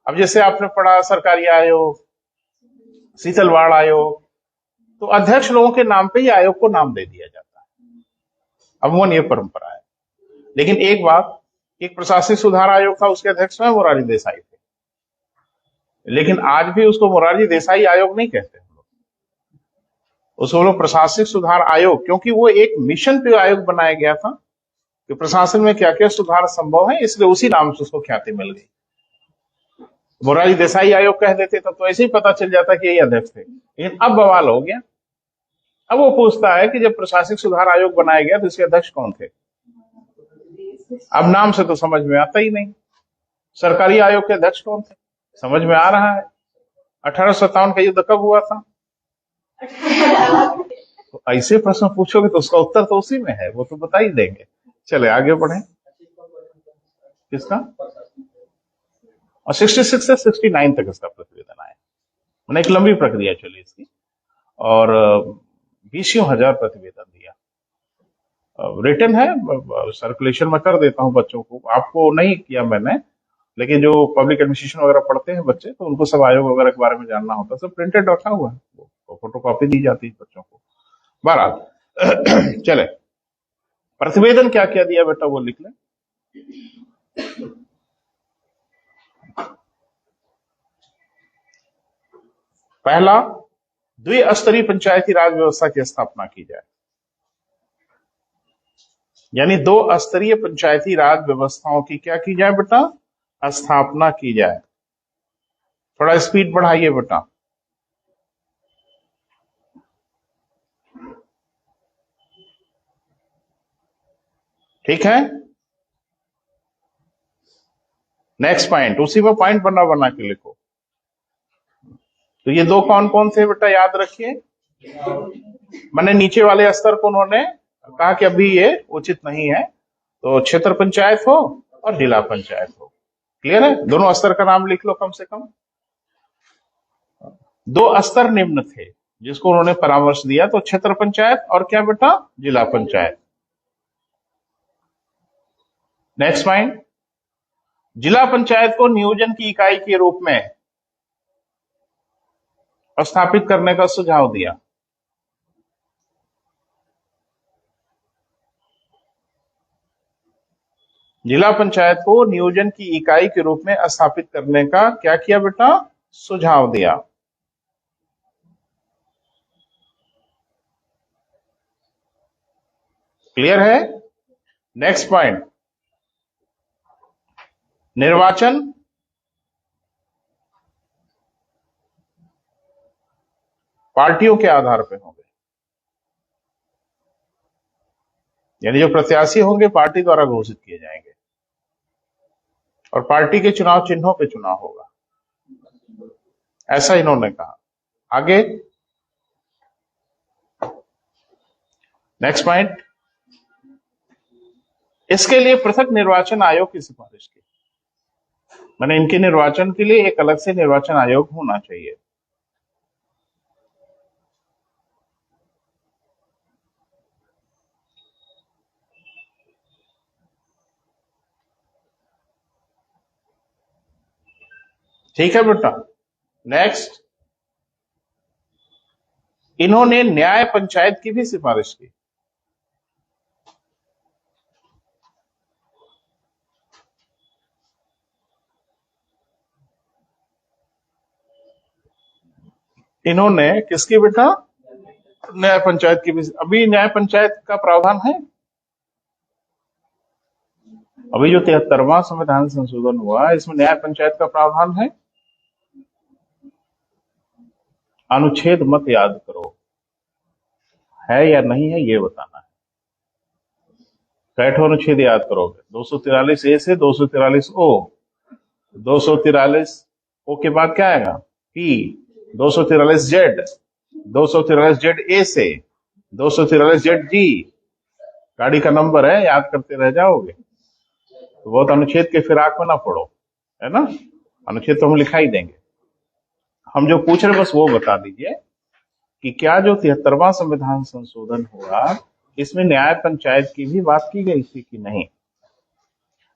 Speaker 1: अब जैसे आपने पढ़ा सरकारी आयोग, शीतलवाड़ आयोग, तो अध्यक्ष लोगों के नाम पे ही आयोग को नाम दे दिया जाता है। अमूमन ये परंपरा है। लेकिन एक बात, एक प्रशासनिक सुधार आयोग था, उसके अध्यक्ष में मोरारजी देसाई थे, लेकिन आज भी उसको मोरारजी देसाई आयोग नहीं कहते, उसको लोग प्रशासनिक सुधार आयोग, क्योंकि वो एक मिशन पे आयोग बनाया गया था कि प्रशासन में क्या क्या सुधार संभव है, इसलिए उसी नाम से उसको ख्याति मिल गई। मोरारजी देसाई आयोग कह देते तो ऐसे ही पता चल जाता कि यही अध्यक्ष थे। लेकिन अब बवाल हो गया। अब वो पूछता है कि जब प्रशासनिक सुधार आयोग बनाया गया तो इसके अध्यक्ष कौन थे? अब नाम से तो समझ में आता ही नहीं। सरकारी आयोग के अध्यक्ष कौन थे? समझ में आ रहा है। 1857 का युद्ध कब हुआ था? तो ऐसे प्रश्न पूछोगे तो उसका उत्तर तो उसी में है, वो तो बता ही देंगे। चले आगे बढ़े। किसका? और 66 से 69 तक इसका प्रतिवेदन आया। मैंने एक लंबी प्रक्रिया चली इसकी, और 20,000 प्रतिवेदन दिया। रिटन है, सर्कुलेशन में कर देता हूं बच्चों को, आपको नहीं किया मैंने, लेकिन जो पब्लिक एडमिनिस्ट्रेशन वगैरह पढ़ते हैं बच्चे, तो उनको सब आयोग वगैरह के बारे में जानना होता है, सब प्रिंटेड रखा हुआ है, फोटो कॉपी दी जाती है बच्चों को। बहरहाल चले, प्रतिवेदन क्या क्या दिया बेटा वो लिख लें। पहला, द्विस्तरीय पंचायती राज व्यवस्था की स्थापना की जाए, यानी 2 स्तरीय पंचायती राज व्यवस्थाओं की क्या की जाए बेटा? स्थापना की जाए। थोड़ा स्पीड बढ़ाइए बेटा। ठीक है, नेक्स्ट पॉइंट, उसी में पॉइंट बना बना के लिखो। तो ये 2 कौन कौन थे बेटा, याद रखिए। मैंने नीचे वाले स्तर को उन्होंने कहा कि अभी ये उचित नहीं है, तो क्षेत्र पंचायत हो और जिला पंचायत हो। क्लियर है? दोनों स्तर का नाम लिख लो कम से कम। 2 स्तर निम्न थे जिसको उन्होंने परामर्श दिया, तो क्षेत्र पंचायत और क्या बेटा, जिला पंचायत। नेक्स्ट पॉइंट, जिला पंचायत को नियोजन की इकाई के रूप में स्थापित करने का सुझाव दिया। जिला पंचायत को नियोजन की इकाई के रूप में स्थापित करने का क्या किया बेटा, सुझाव दिया। क्लियर है? नेक्स्ट पॉइंट, निर्वाचन पार्टियों के आधार पर होंगे, यानी जो प्रत्याशी होंगे पार्टी द्वारा घोषित किए जाएंगे और पार्टी के चुनाव चिन्हों पे चुनाव होगा, ऐसा इन्होंने कहा। आगे नेक्स्ट पॉइंट, इसके लिए पृथक निर्वाचन आयोग की सिफारिश की, मैंने इनके निर्वाचन के लिए एक अलग से निर्वाचन आयोग होना चाहिए। ठीक है बेटा। नेक्स्ट, इन्होंने न्याय पंचायत की भी सिफारिश की। इन्होंने किसकी बेटा, न्याय पंचायत की भी। अभी न्याय पंचायत का प्रावधान है, अभी जो 73वां संविधान संशोधन हुआ इसमें न्याय पंचायत का प्रावधान है। अनुच्छेद मत याद करो, है या नहीं है ये बताना है। कैठो अनुच्छेद याद करोगे, 243 ए से 243 ओ, 243 ओ के बाद क्या आएगा, पी, 243 जेड, 243 जेड ए से 243 जेड जी, गाड़ी का नंबर है, याद करते रह जाओगे तो बहुत अनुच्छेद के फिराक में ना पड़ो, है ना। अनुच्छेद तो हम लिखा ही देंगे, हम जो पूछ रहे बस वो बता दीजिए कि क्या जो 73वां संविधान संशोधन हुआ इसमें न्याय पंचायत की भी बात की गई थी कि नहीं।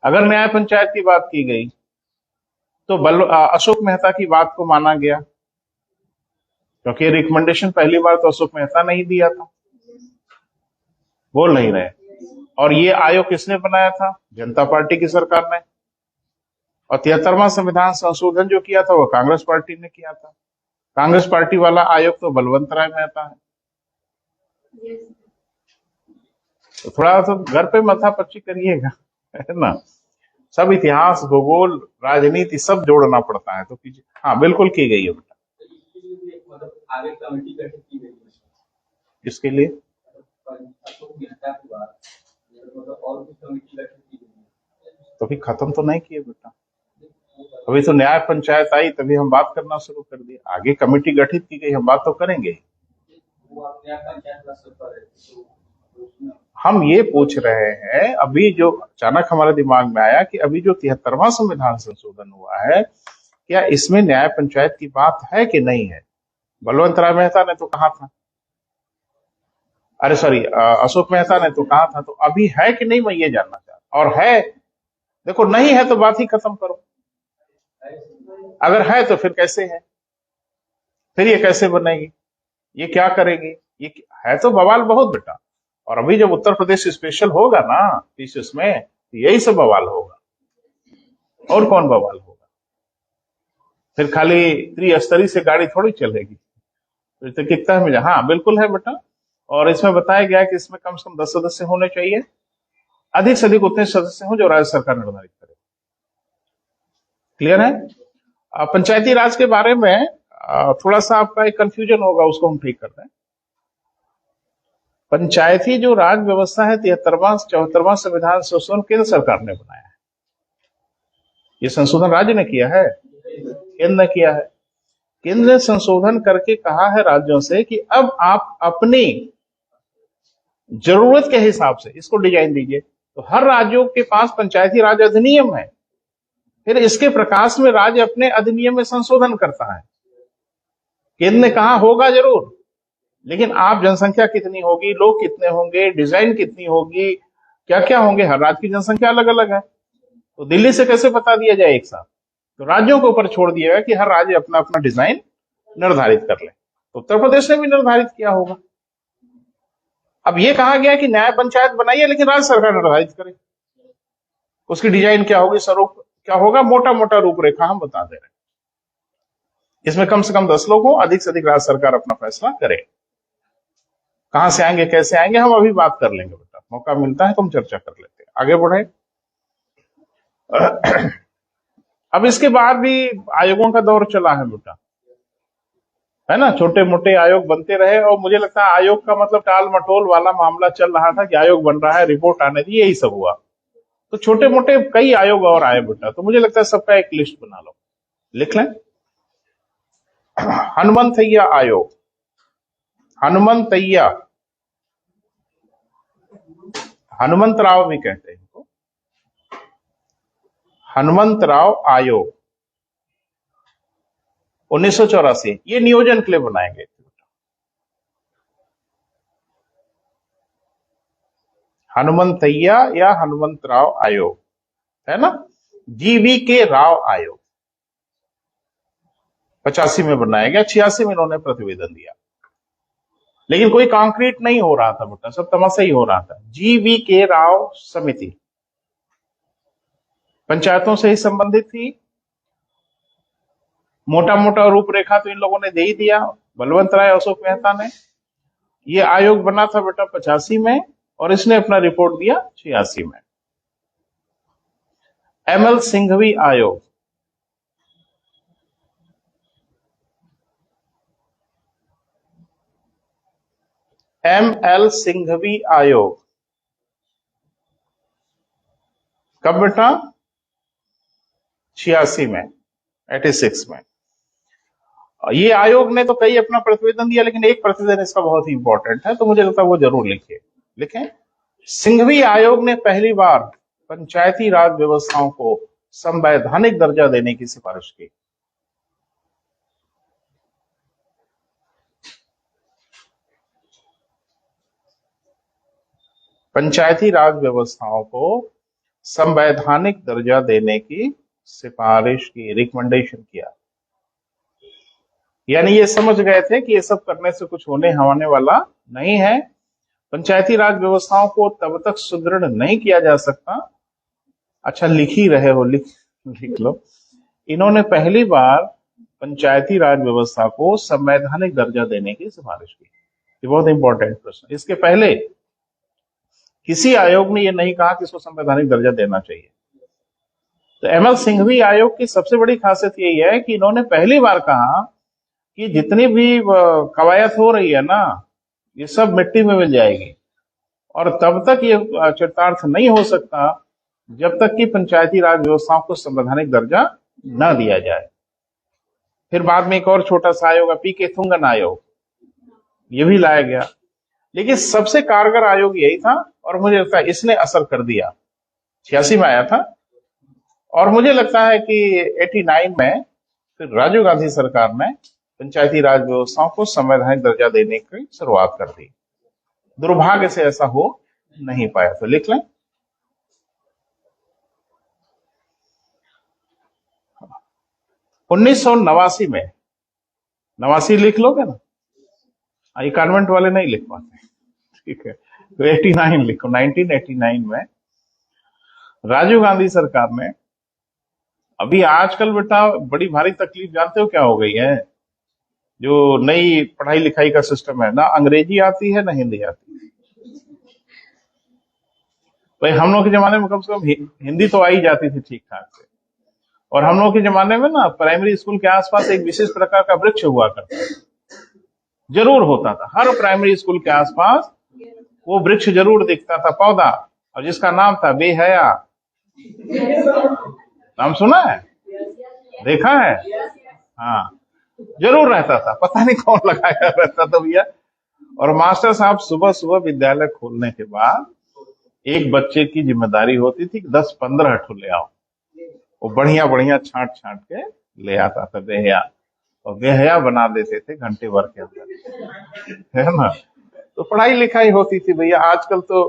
Speaker 1: अगर न्याय पंचायत की बात की गई तो अशोक मेहता की बात को माना गया, क्योंकि रिकमेंडेशन पहली बार तो अशोक मेहता ने ही दिया था, बोल नहीं रहे। और ये आयोग किसने बनाया था, जनता पार्टी की सरकार ने। और 73वां संविधान संशोधन जो किया था वो कांग्रेस पार्टी ने किया था। कांग्रेस पार्टी वाला आयोग तो बलवंत राय मेहता है। तो थोड़ा तो घर पे माथापच्ची करिएगा, है ना। सब इतिहास, भूगोल, राजनीति सब जोड़ना पड़ता है तो कीजिए। हाँ बिल्कुल की गई है बेटा। किसके लिए, तो फिर खत्म तो नहीं किए बेटा, अभी तो न्याय पंचायत आई तभी हम बात करना शुरू कर दिए, आगे कमेटी गठित की गई, हम बात तो करेंगे। हम ये पूछ रहे हैं, अभी जो अचानक हमारे दिमाग में आया कि अभी जो 73वां संविधान संशोधन हुआ है क्या इसमें न्याय पंचायत की बात है कि नहीं है। बलवंत राय मेहता ने तो कहा था, अरे सॉरी अशोक मेहता ने तो कहा था, तो अभी है कि नहीं मैं ये जानना चाहता। और है, देखो नहीं है तो बात ही खत्म करो, अगर है तो फिर कैसे है, फिर ये कैसे बनेगी, ये क्या करेगी, ये है तो बवाल बहुत बेटा। और अभी जब उत्तर प्रदेश स्पेशल होगा ना 30 में, तो यही सब बवाल होगा, और कौन बवाल होगा। फिर खाली त्रिस्तरीय से गाड़ी थोड़ी चलेगी, तो कितना है। हाँ बिल्कुल है बेटा, और इसमें बताया गया कि इसमें कम से कम 10 सदस्य होने चाहिए, अधिक से अधिक उतने सदस्य हों जो राज्य सरकार निर्धारित करे। क्लियर है। पंचायती राज के बारे में थोड़ा सा आपका एक कंफ्यूजन होगा, उसको हम ठीक करते हैं। पंचायती जो राज व्यवस्था है 74वां संविधान संशोधन केंद्र सरकार ने बनाया है। ये संशोधन राज्य ने किया है, केंद्र ने किया है। केंद्र ने संशोधन करके कहा है राज्यों से कि अब आप अपनी जरूरत के हिसाब से इसको डिजाइन दीजिए। तो हर राज्यों के पास पंचायती राज अधिनियम है, फिर इसके प्रकाश में राज्य अपने अधिनियम में संशोधन करता है केंद्र ने कहा होगा जरूर, लेकिन आप जनसंख्या कितनी होगी, लोग कितने होंगे, डिजाइन कितनी होगी, क्या क्या होंगे, हर राज्य की जनसंख्या अलग अलग है, तो दिल्ली से कैसे बता दिया जाए एक साथ। तो राज्यों के ऊपर छोड़ दिया गया कि हर राज्य अपना अपना डिजाइन निर्धारित कर ले। तो उत्तर प्रदेश ने भी निर्धारित किया होगा। अब ये कहा गया कि न्याय पंचायत बनाइए, लेकिन राज्य सरकार निर्धारित करे उसकी डिजाइन क्या होगी, स्वरूप क्या होगा, मोटा मोटा रूपरेखा हम बता दे रहे हैं। इसमें कम से कम 10 लोग हो, अधिक से अधिक राज्य सरकार अपना फैसला करे। कहां से आएंगे, कैसे आएंगे, हम अभी बात कर लेंगे बेटा, मौका मिलता है तो हम चर्चा कर लेते हैं। आगे बढ़े। अब इसके बाद भी आयोगों का दौर चला है बेटा, है ना, छोटे मोटे आयोग बनते रहे, और मुझे लगता है आयोग का मतलब टाल मटोल वाला मामला चल रहा था कि आयोग बन रहा है, रिपोर्ट आने दी, यही सब हुआ। तो छोटे मोटे कई आयोग और आए बेटा, तो मुझे लगता है सबका एक लिस्ट बना लो, लिख लें। हनुमंतैया आयोग, हनुमंतैया, हनुमंतराव भी कहते हैं इनको, हनुमंतराव आयोग 1984, ये नियोजन के लिए बनाए गए थे। हनुमंतैया या हनुमंतराव आयोग, है ना। जीवी के राव आयोग 85 में बनाया गया, 86 में इन्होंने प्रतिवेदन दिया, लेकिन कोई कंक्रीट नहीं हो रहा था बेटा, सब तमाशा ही हो रहा था। जीवी के राव समिति पंचायतों से ही संबंधित थी, मोटा मोटा रूपरेखा तो इन लोगों ने दे ही दिया, बलवंत राय अशोक मेहता ने। ये आयोग बना था बेटा 85 में, और इसने अपना रिपोर्ट दिया 86 में। एमएल सिंघवी आयोग, एमएल सिंघवी आयोग कब बेटा, 86 में, 86 में। ये आयोग ने तो कई अपना प्रतिवेदन दिया, लेकिन एक प्रतिवेदन इसका बहुत ही इंपॉर्टेंट है, तो मुझे लगता है वो जरूर लिखिए, लिखें। सिंघवी आयोग ने पहली बार पंचायती राज व्यवस्थाओं को संवैधानिक दर्जा देने की सिफारिश की। पंचायती राज व्यवस्थाओं को संवैधानिक दर्जा देने की सिफारिश की, रिकमेंडेशन किया। यानी ये समझ गए थे कि ये सब करने से कुछ होने वाला नहीं है, पंचायती राज व्यवस्थाओं को तब तक सुदृढ़ नहीं किया जा सकता। अच्छा, लिख ही रहे हो, लिख लो। इन्होंने पहली बार पंचायती राज व्यवस्था को संवैधानिक दर्जा देने की सिफारिश की। ये बहुत इंपॉर्टेंट प्रश्न। इसके पहले किसी आयोग ने यह नहीं कहा कि इसको संवैधानिक दर्जा देना चाहिए। तो एमएल सिंघवी आयोग की सबसे बड़ी खासियत यही है कि इन्होंने पहली बार कहा कि जितनी भी कवायद हो रही है ना, ये सब मिट्टी में मिल जाएगी, और तब तक ये चरितार्थ नहीं हो सकता जब तक कि पंचायती राज व्यवस्थाओं को संवैधानिक दर्जा न दिया जाए। फिर बाद में एक और छोटा सा आयोग, पीके थुंगन आयोग, ये भी लाया गया, लेकिन सबसे कारगर आयोग यही था, और मुझे लगता है इसने असर कर दिया। 86 में आया था, और मुझे लगता है कि 89 में फिर राजीव गांधी सरकार ने पंचायती राज व्यवस्थाओं को संवैधानिक दर्जा देने की शुरुआत कर दी। दुर्भाग्य से ऐसा हो नहीं पाया, तो लिख लें। उन्नीस सौ नवासी में, 89 लिख लोगे ना, ये कॉन्वेंट वाले नहीं लिख पाते, ठीक है, तो 89 लिखो। 1989 में राजीव गांधी सरकार ने, अभी आजकल बेटा बड़ी भारी तकलीफ जानते हो क्या हो गई है, जो नई पढ़ाई लिखाई का सिस्टम है ना, अंग्रेजी आती है ना हिंदी आती है। भाई हम लोग के जमाने में कम से कम हिंदी तो आई जाती थी ठीक ठाक से, और हम लोग के जमाने में ना प्राइमरी स्कूल के आसपास एक विशेष प्रकार का वृक्ष हुआ करता था, जरूर होता था, हर प्राइमरी स्कूल के आसपास वो वृक्ष जरूर दिखता था, पौधा, और जिसका नाम था बेहया। नाम सुना है, देखा है, हाँ, जरूर रहता था, पता नहीं कौन लगाया रहता था भैया। और मास्टर साहब सुबह सुबह विद्यालय खोलने के बाद एक बच्चे की जिम्मेदारी होती थी कि 10-15 ठो ले आओ, वो बढ़िया बढ़िया छांट छांट के ले आता था बेहया। और बेहया बना देते थे घंटे भर के अंदर, है ना। तो पढ़ाई लिखाई होती थी भैया। आजकल तो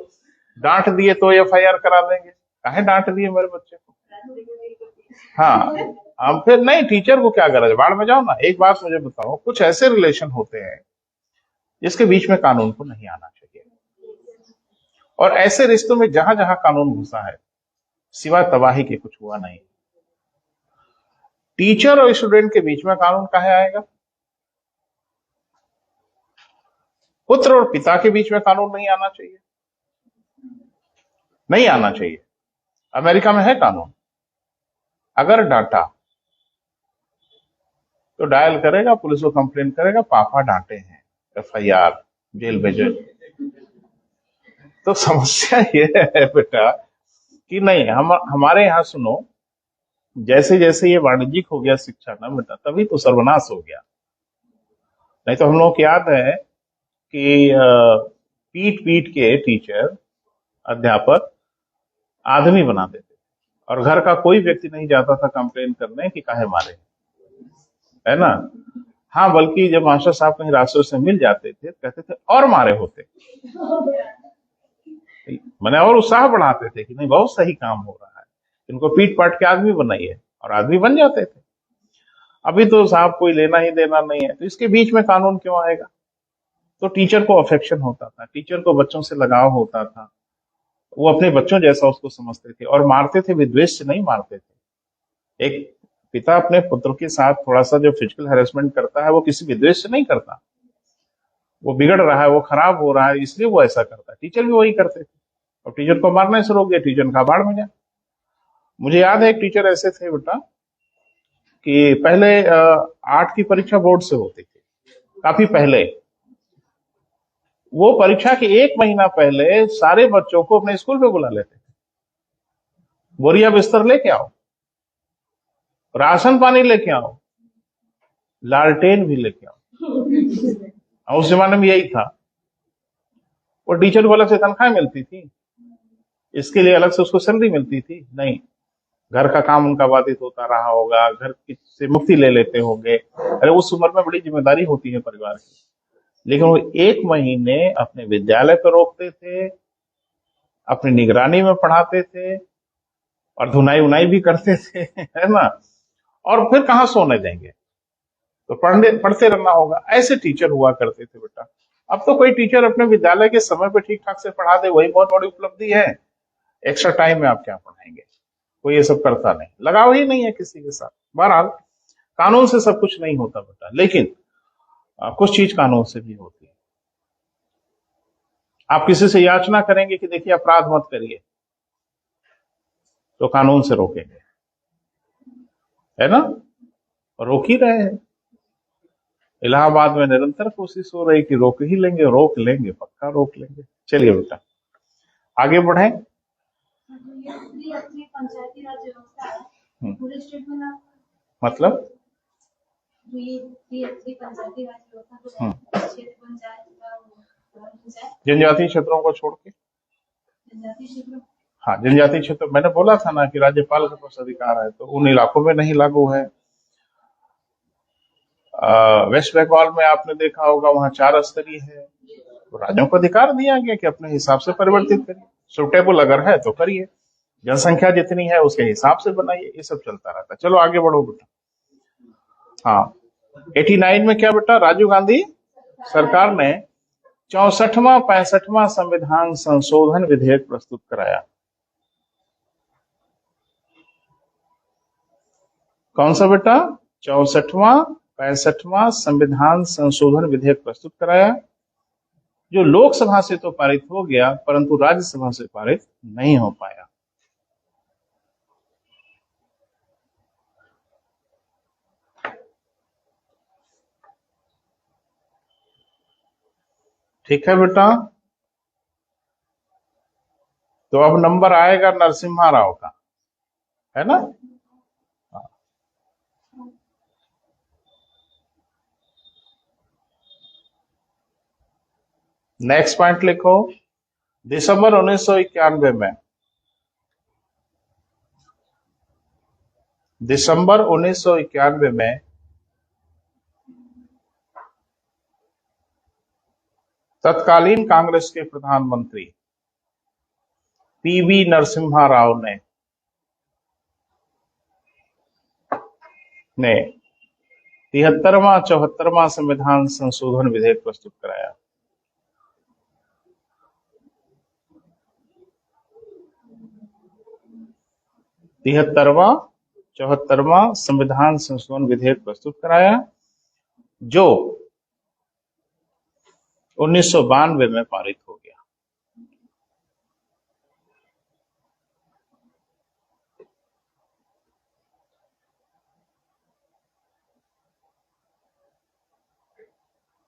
Speaker 1: डांट दिए तो एफआईआर करा देंगे, काहे डांट दिए मेरे बच्चे को। हाँ, हम फिर नहीं, टीचर को क्या गरज, बाढ़ में जाओ ना। एक बात मुझे बताओ, कुछ ऐसे रिलेशन होते हैं जिसके बीच में कानून को नहीं आना चाहिए, और ऐसे रिश्तों में जहां जहां कानून घुसा है सिवाय तबाही के कुछ हुआ नहीं। टीचर और स्टूडेंट के बीच में कानून काहे आएगा? पुत्र और पिता के बीच में कानून नहीं आना चाहिए, नहीं आना चाहिए। अमेरिका में है कानून, अगर डांटा तो डायल करेगा, पुलिस को कंप्लेन करेगा, पापा डांटे हैं, एफआईआर, जेल भेजो। तो समस्या ये है बेटा कि नहीं, हम हमारे यहाँ सुनो, जैसे जैसे ये वाणिज्यिक हो गया शिक्षा ना बेटा, तभी तो सर्वनाश हो गया। नहीं तो हम लोग को याद है कि पीट पीट के टीचर, अध्यापक आदमी बना देते, और घर का कोई व्यक्ति नहीं जाता था कंप्लेन करने कि काहे मारे, है ना। हाँ, बल्कि जब मास्टर साहब कहीं रास्ते से मिल जाते थे कहते थे और मारे होते, मैंने और उत्साह बढ़ाते थे कि नहीं बहुत सही काम हो रहा है, इनको पीट पाट के आदमी बनाइए, और आदमी बन जाते थे। अभी तो साहब कोई लेना ही देना नहीं है, तो इसके बीच में कानून क्यों आएगा? तो टीचर को अफेक्शन होता था, टीचर को बच्चों से लगाव होता था, वो अपने बच्चों जैसा उसको समझते थे, और मारते थे, विद्वेष से नहीं मारते थे। एक पिता अपने पुत्र के साथ थोड़ा सा जो फिजिकल हैरेसमेंट करता है वो किसी विद्वेष से नहीं करता, वो बिगड़ रहा है, वो खराब हो रहा है, इसलिए वो ऐसा करता है। टीचर भी वही करते थे, और टीचर को मारने से रोक दिया, टीचर का बाढ़ में जाए। मुझे याद है एक टीचर ऐसे थे बेटा कि पहले 8 की परीक्षा बोर्ड से होती थी, काफी पहले। वो परीक्षा के 1 महीना पहले सारे बच्चों को अपने स्कूल पे बुला लेते थे, बोरिया बिस्तर लेके आओ, राशन पानी लेके आओ, लालटेन भी लेके आओ। उस जमाने में यही था। वो टीचर को अलग से तनख्वाह मिलती थी, इसके लिए अलग से उसको सैलरी मिलती थी नहीं। घर का काम उनका बाधित होता रहा होगा, घर से मुक्ति ले लेते होंगे, अरे उस उम्र में बड़ी जिम्मेदारी होती है परिवार की। लेकिन वो 1 महीने अपने विद्यालय पर रोकते थे, अपनी निगरानी में पढ़ाते थे, और धुनाई उनाई भी करते थे, है ना। और फिर कहाँ सोने देंगे, तो पढ़ते रहना होगा। ऐसे टीचर हुआ करते थे बेटा। अब तो कोई टीचर अपने विद्यालय के समय पे ठीक ठाक से पढ़ा दे, वही बहुत बड़ी उपलब्धि है। एक्स्ट्रा टाइम में आप क्या पढ़ाएंगे, कोई ये सब करता नहीं, लगाव ही नहीं है किसी के साथ। बहरहाल कानून से सब कुछ नहीं होता बेटा, लेकिन कुछ चीज कानून से भी होती है। आप किसी से याचना करेंगे कि देखिए अपराध मत करिए, तो कानून से रोकेंगे, है ना, रोक ही रहे हैं। इलाहाबाद में निरंतर कोशिश हो रही कि रोक ही लेंगे, रोक लेंगे, पक्का रोक लेंगे। चलिए बेटा आगे बढ़े।
Speaker 2: पंचायती राज व्यवस्था है पूरे स्टेट में ना,
Speaker 1: मतलब
Speaker 2: पंचायती राज व्यवस्था क्षेत्र पंचायत
Speaker 1: जनजातीय क्षेत्रों को छोड़ के,
Speaker 2: जनजातीय क्षेत्रों,
Speaker 1: हाँ जनजातीय क्षेत्र, मैंने बोला था ना कि राज्यपाल के पास अधिकार है, तो उन इलाकों में नहीं लागू है। वेस्ट बंगाल में आपने देखा होगा वहां 4 स्तरीय है, तो राज्यों को अधिकार दिया गया कि अपने हिसाब से परिवर्तित करिए, सुटेबल अगर है तो करिए, जनसंख्या जितनी है उसके हिसाब से बनाइए, ये सब चलता रहता है। चलो आगे बढ़ो बेटा। हाँ 89 में क्या बेटा, राजीव गांधी सरकार ने 64वां 65वां संविधान संशोधन विधेयक प्रस्तुत कराया। कौन सा बेटा, 64वां 65वां संविधान संशोधन विधेयक प्रस्तुत कराया, जो लोकसभा से तो पारित हो गया परंतु राज्यसभा से पारित नहीं हो पाया। ठीक है बेटा, तो अब नंबर आएगा नरसिम्हा राव का, है ना। नेक्स्ट पॉइंट लिखो, दिसंबर 1991 में, दिसंबर 1991 में तत्कालीन कांग्रेस के प्रधानमंत्री पीवी नरसिम्हा राव ने 73वां 74वां संविधान संशोधन विधेयक प्रस्तुत कराया। तिहत्तरवां 74वां संविधान संशोधन विधेयक प्रस्तुत कराया, जो 1992 में पारित हो गया।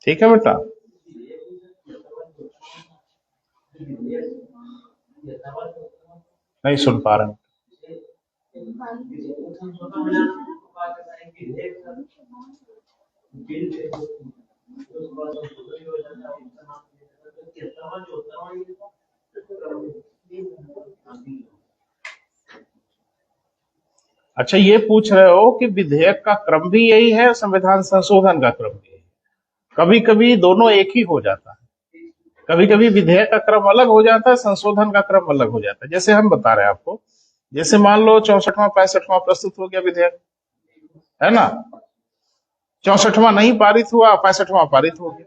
Speaker 1: ठीक है बेटा, नहीं सुन पा रहे हैं। अच्छा, ये पूछ रहे हो कि विधेयक का क्रम भी यही है, संविधान संशोधन का क्रम भी यही है। कभी कभी दोनों एक ही हो जाता है, कभी कभी विधेयक का क्रम अलग हो जाता है, संशोधन का क्रम अलग हो जाता है। जैसे हम बता रहे हैं आपको, जैसे मान लो 64वां 65वां प्रस्तुत हो गया विधेयक, है ना, 64वां नहीं पारित हुआ, 65वां पारित हो गया,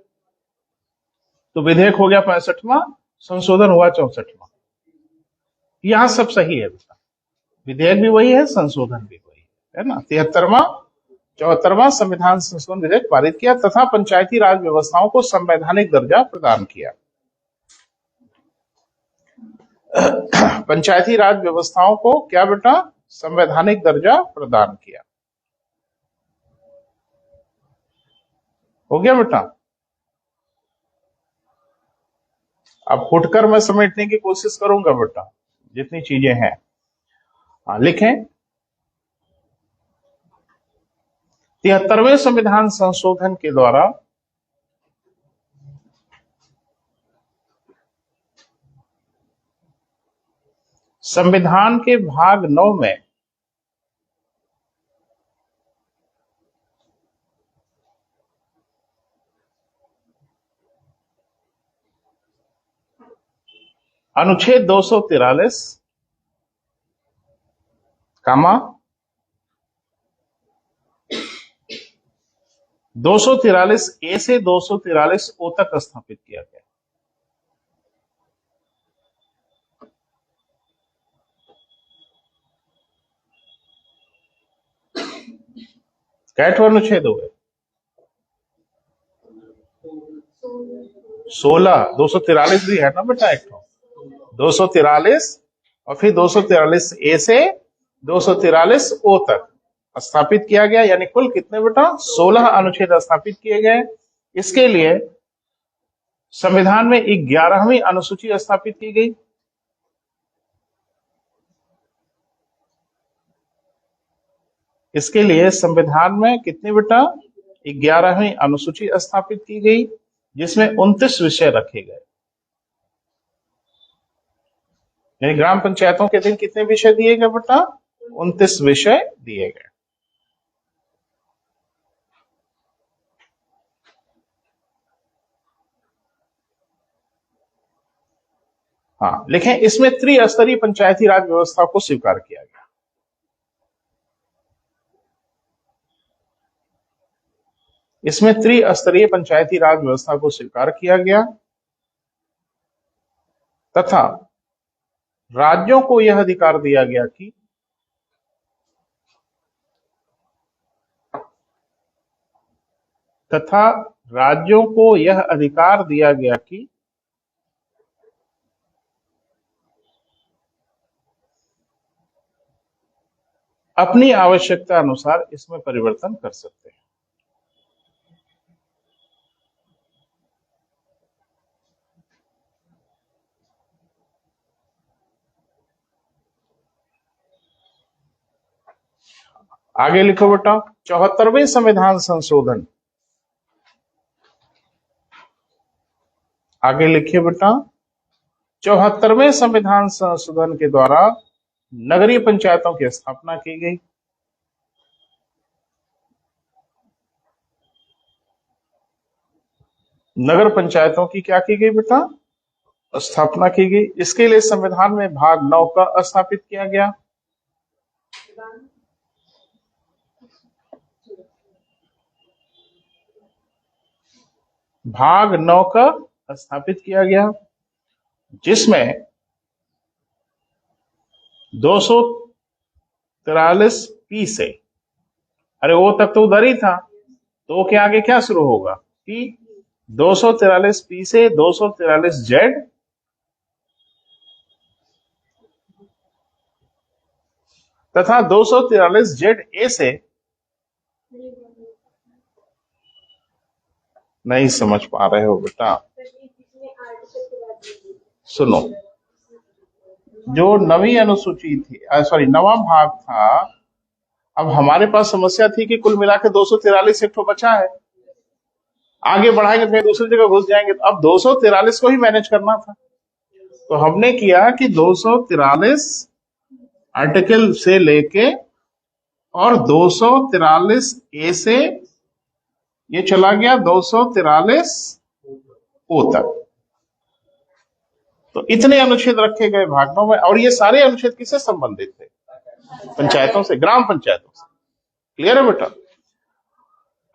Speaker 1: तो विधेयक हो गया 65वां, संशोधन हुआ 64वां। यहां सब सही है बेटा, विधेयक भी वही है, संशोधन भी वही है ना। 73वां 74वां संविधान संशोधन विधेयक पारित किया तथा पंचायती राज व्यवस्थाओं को संवैधानिक दर्जा प्रदान किया। पंचायती राज व्यवस्थाओं को क्या बेटा, संवैधानिक दर्जा प्रदान किया। हो गया बेटा। अब फुटकर मैं समेटने की कोशिश करूंगा बेटा, जितनी चीजें हैं। लिखें, 73वें संविधान संशोधन के द्वारा संविधान के भाग 9 में अनुच्छेद 243 कामा 243 ए से 243 ओ तक स्थापित किया गया। कैट अनुच्छेद हो गए 16, 243 भी है ना बेटा, एक 243 और फिर 243 ए से 243 ओ तक स्थापित किया गया, यानी कुल कितने बेटा, 16 अनुच्छेद स्थापित किए गए। इसके लिए संविधान में 11वीं अनुसूची स्थापित की गई। इसके लिए संविधान में कितने बेटा, 11वीं अनुसूची स्थापित की गई, जिसमें 29 विषय रखे गए। यानी ग्राम पंचायतों के दिन कितने विषय दिए गए बेटा, 29 विषय दिए गए। हाँ लिखें, इसमें त्रिस्तरीय पंचायती राज व्यवस्था को स्वीकार किया गया। इसमें त्रिस्तरीय पंचायती राज व्यवस्था को स्वीकार किया गया तथा राज्यों को यह अधिकार दिया गया कि अपनी आवश्यकता अनुसार इसमें परिवर्तन कर सकते हैं। आगे लिखो बेटा, 74वें संविधान संशोधन। आगे लिखिए बेटा, 74वें संविधान संशोधन के द्वारा नगरीय पंचायतों की स्थापना की गई। नगर पंचायतों की क्या की गई बेटा? स्थापना की गई। इसके लिए संविधान में भाग 9 का स्थापित किया गया। भाग 9 का स्थापित किया गया, जिसमें 243 पी से, अरे वो तक तो उधर ही था, तो के आगे क्या शुरू होगा? पी। 243 पी से 243 जेड तथा 243 जेड ए से। नहीं समझ पा रहे हो बेटा? सुनो, जो नवी अनुसूची थी, सॉरी नवा भाग था, अब हमारे पास समस्या थी कि कुल मिला के 243 एक तो बचा है, आगे बढ़ाएंगे फिर दूसरी जगह घुस जाएंगे, तो अब 243 को ही मैनेज करना था। तो हमने किया कि 243 आर्टिकल से लेके और 243 ए से ये चला गया 243 ओ तक। तो इतने अनुच्छेद रखे गए भागों में, और ये सारे अनुच्छेद किससे संबंधित थे? पंचायतों से, ग्राम पंचायतों से। क्लियर है बेटा?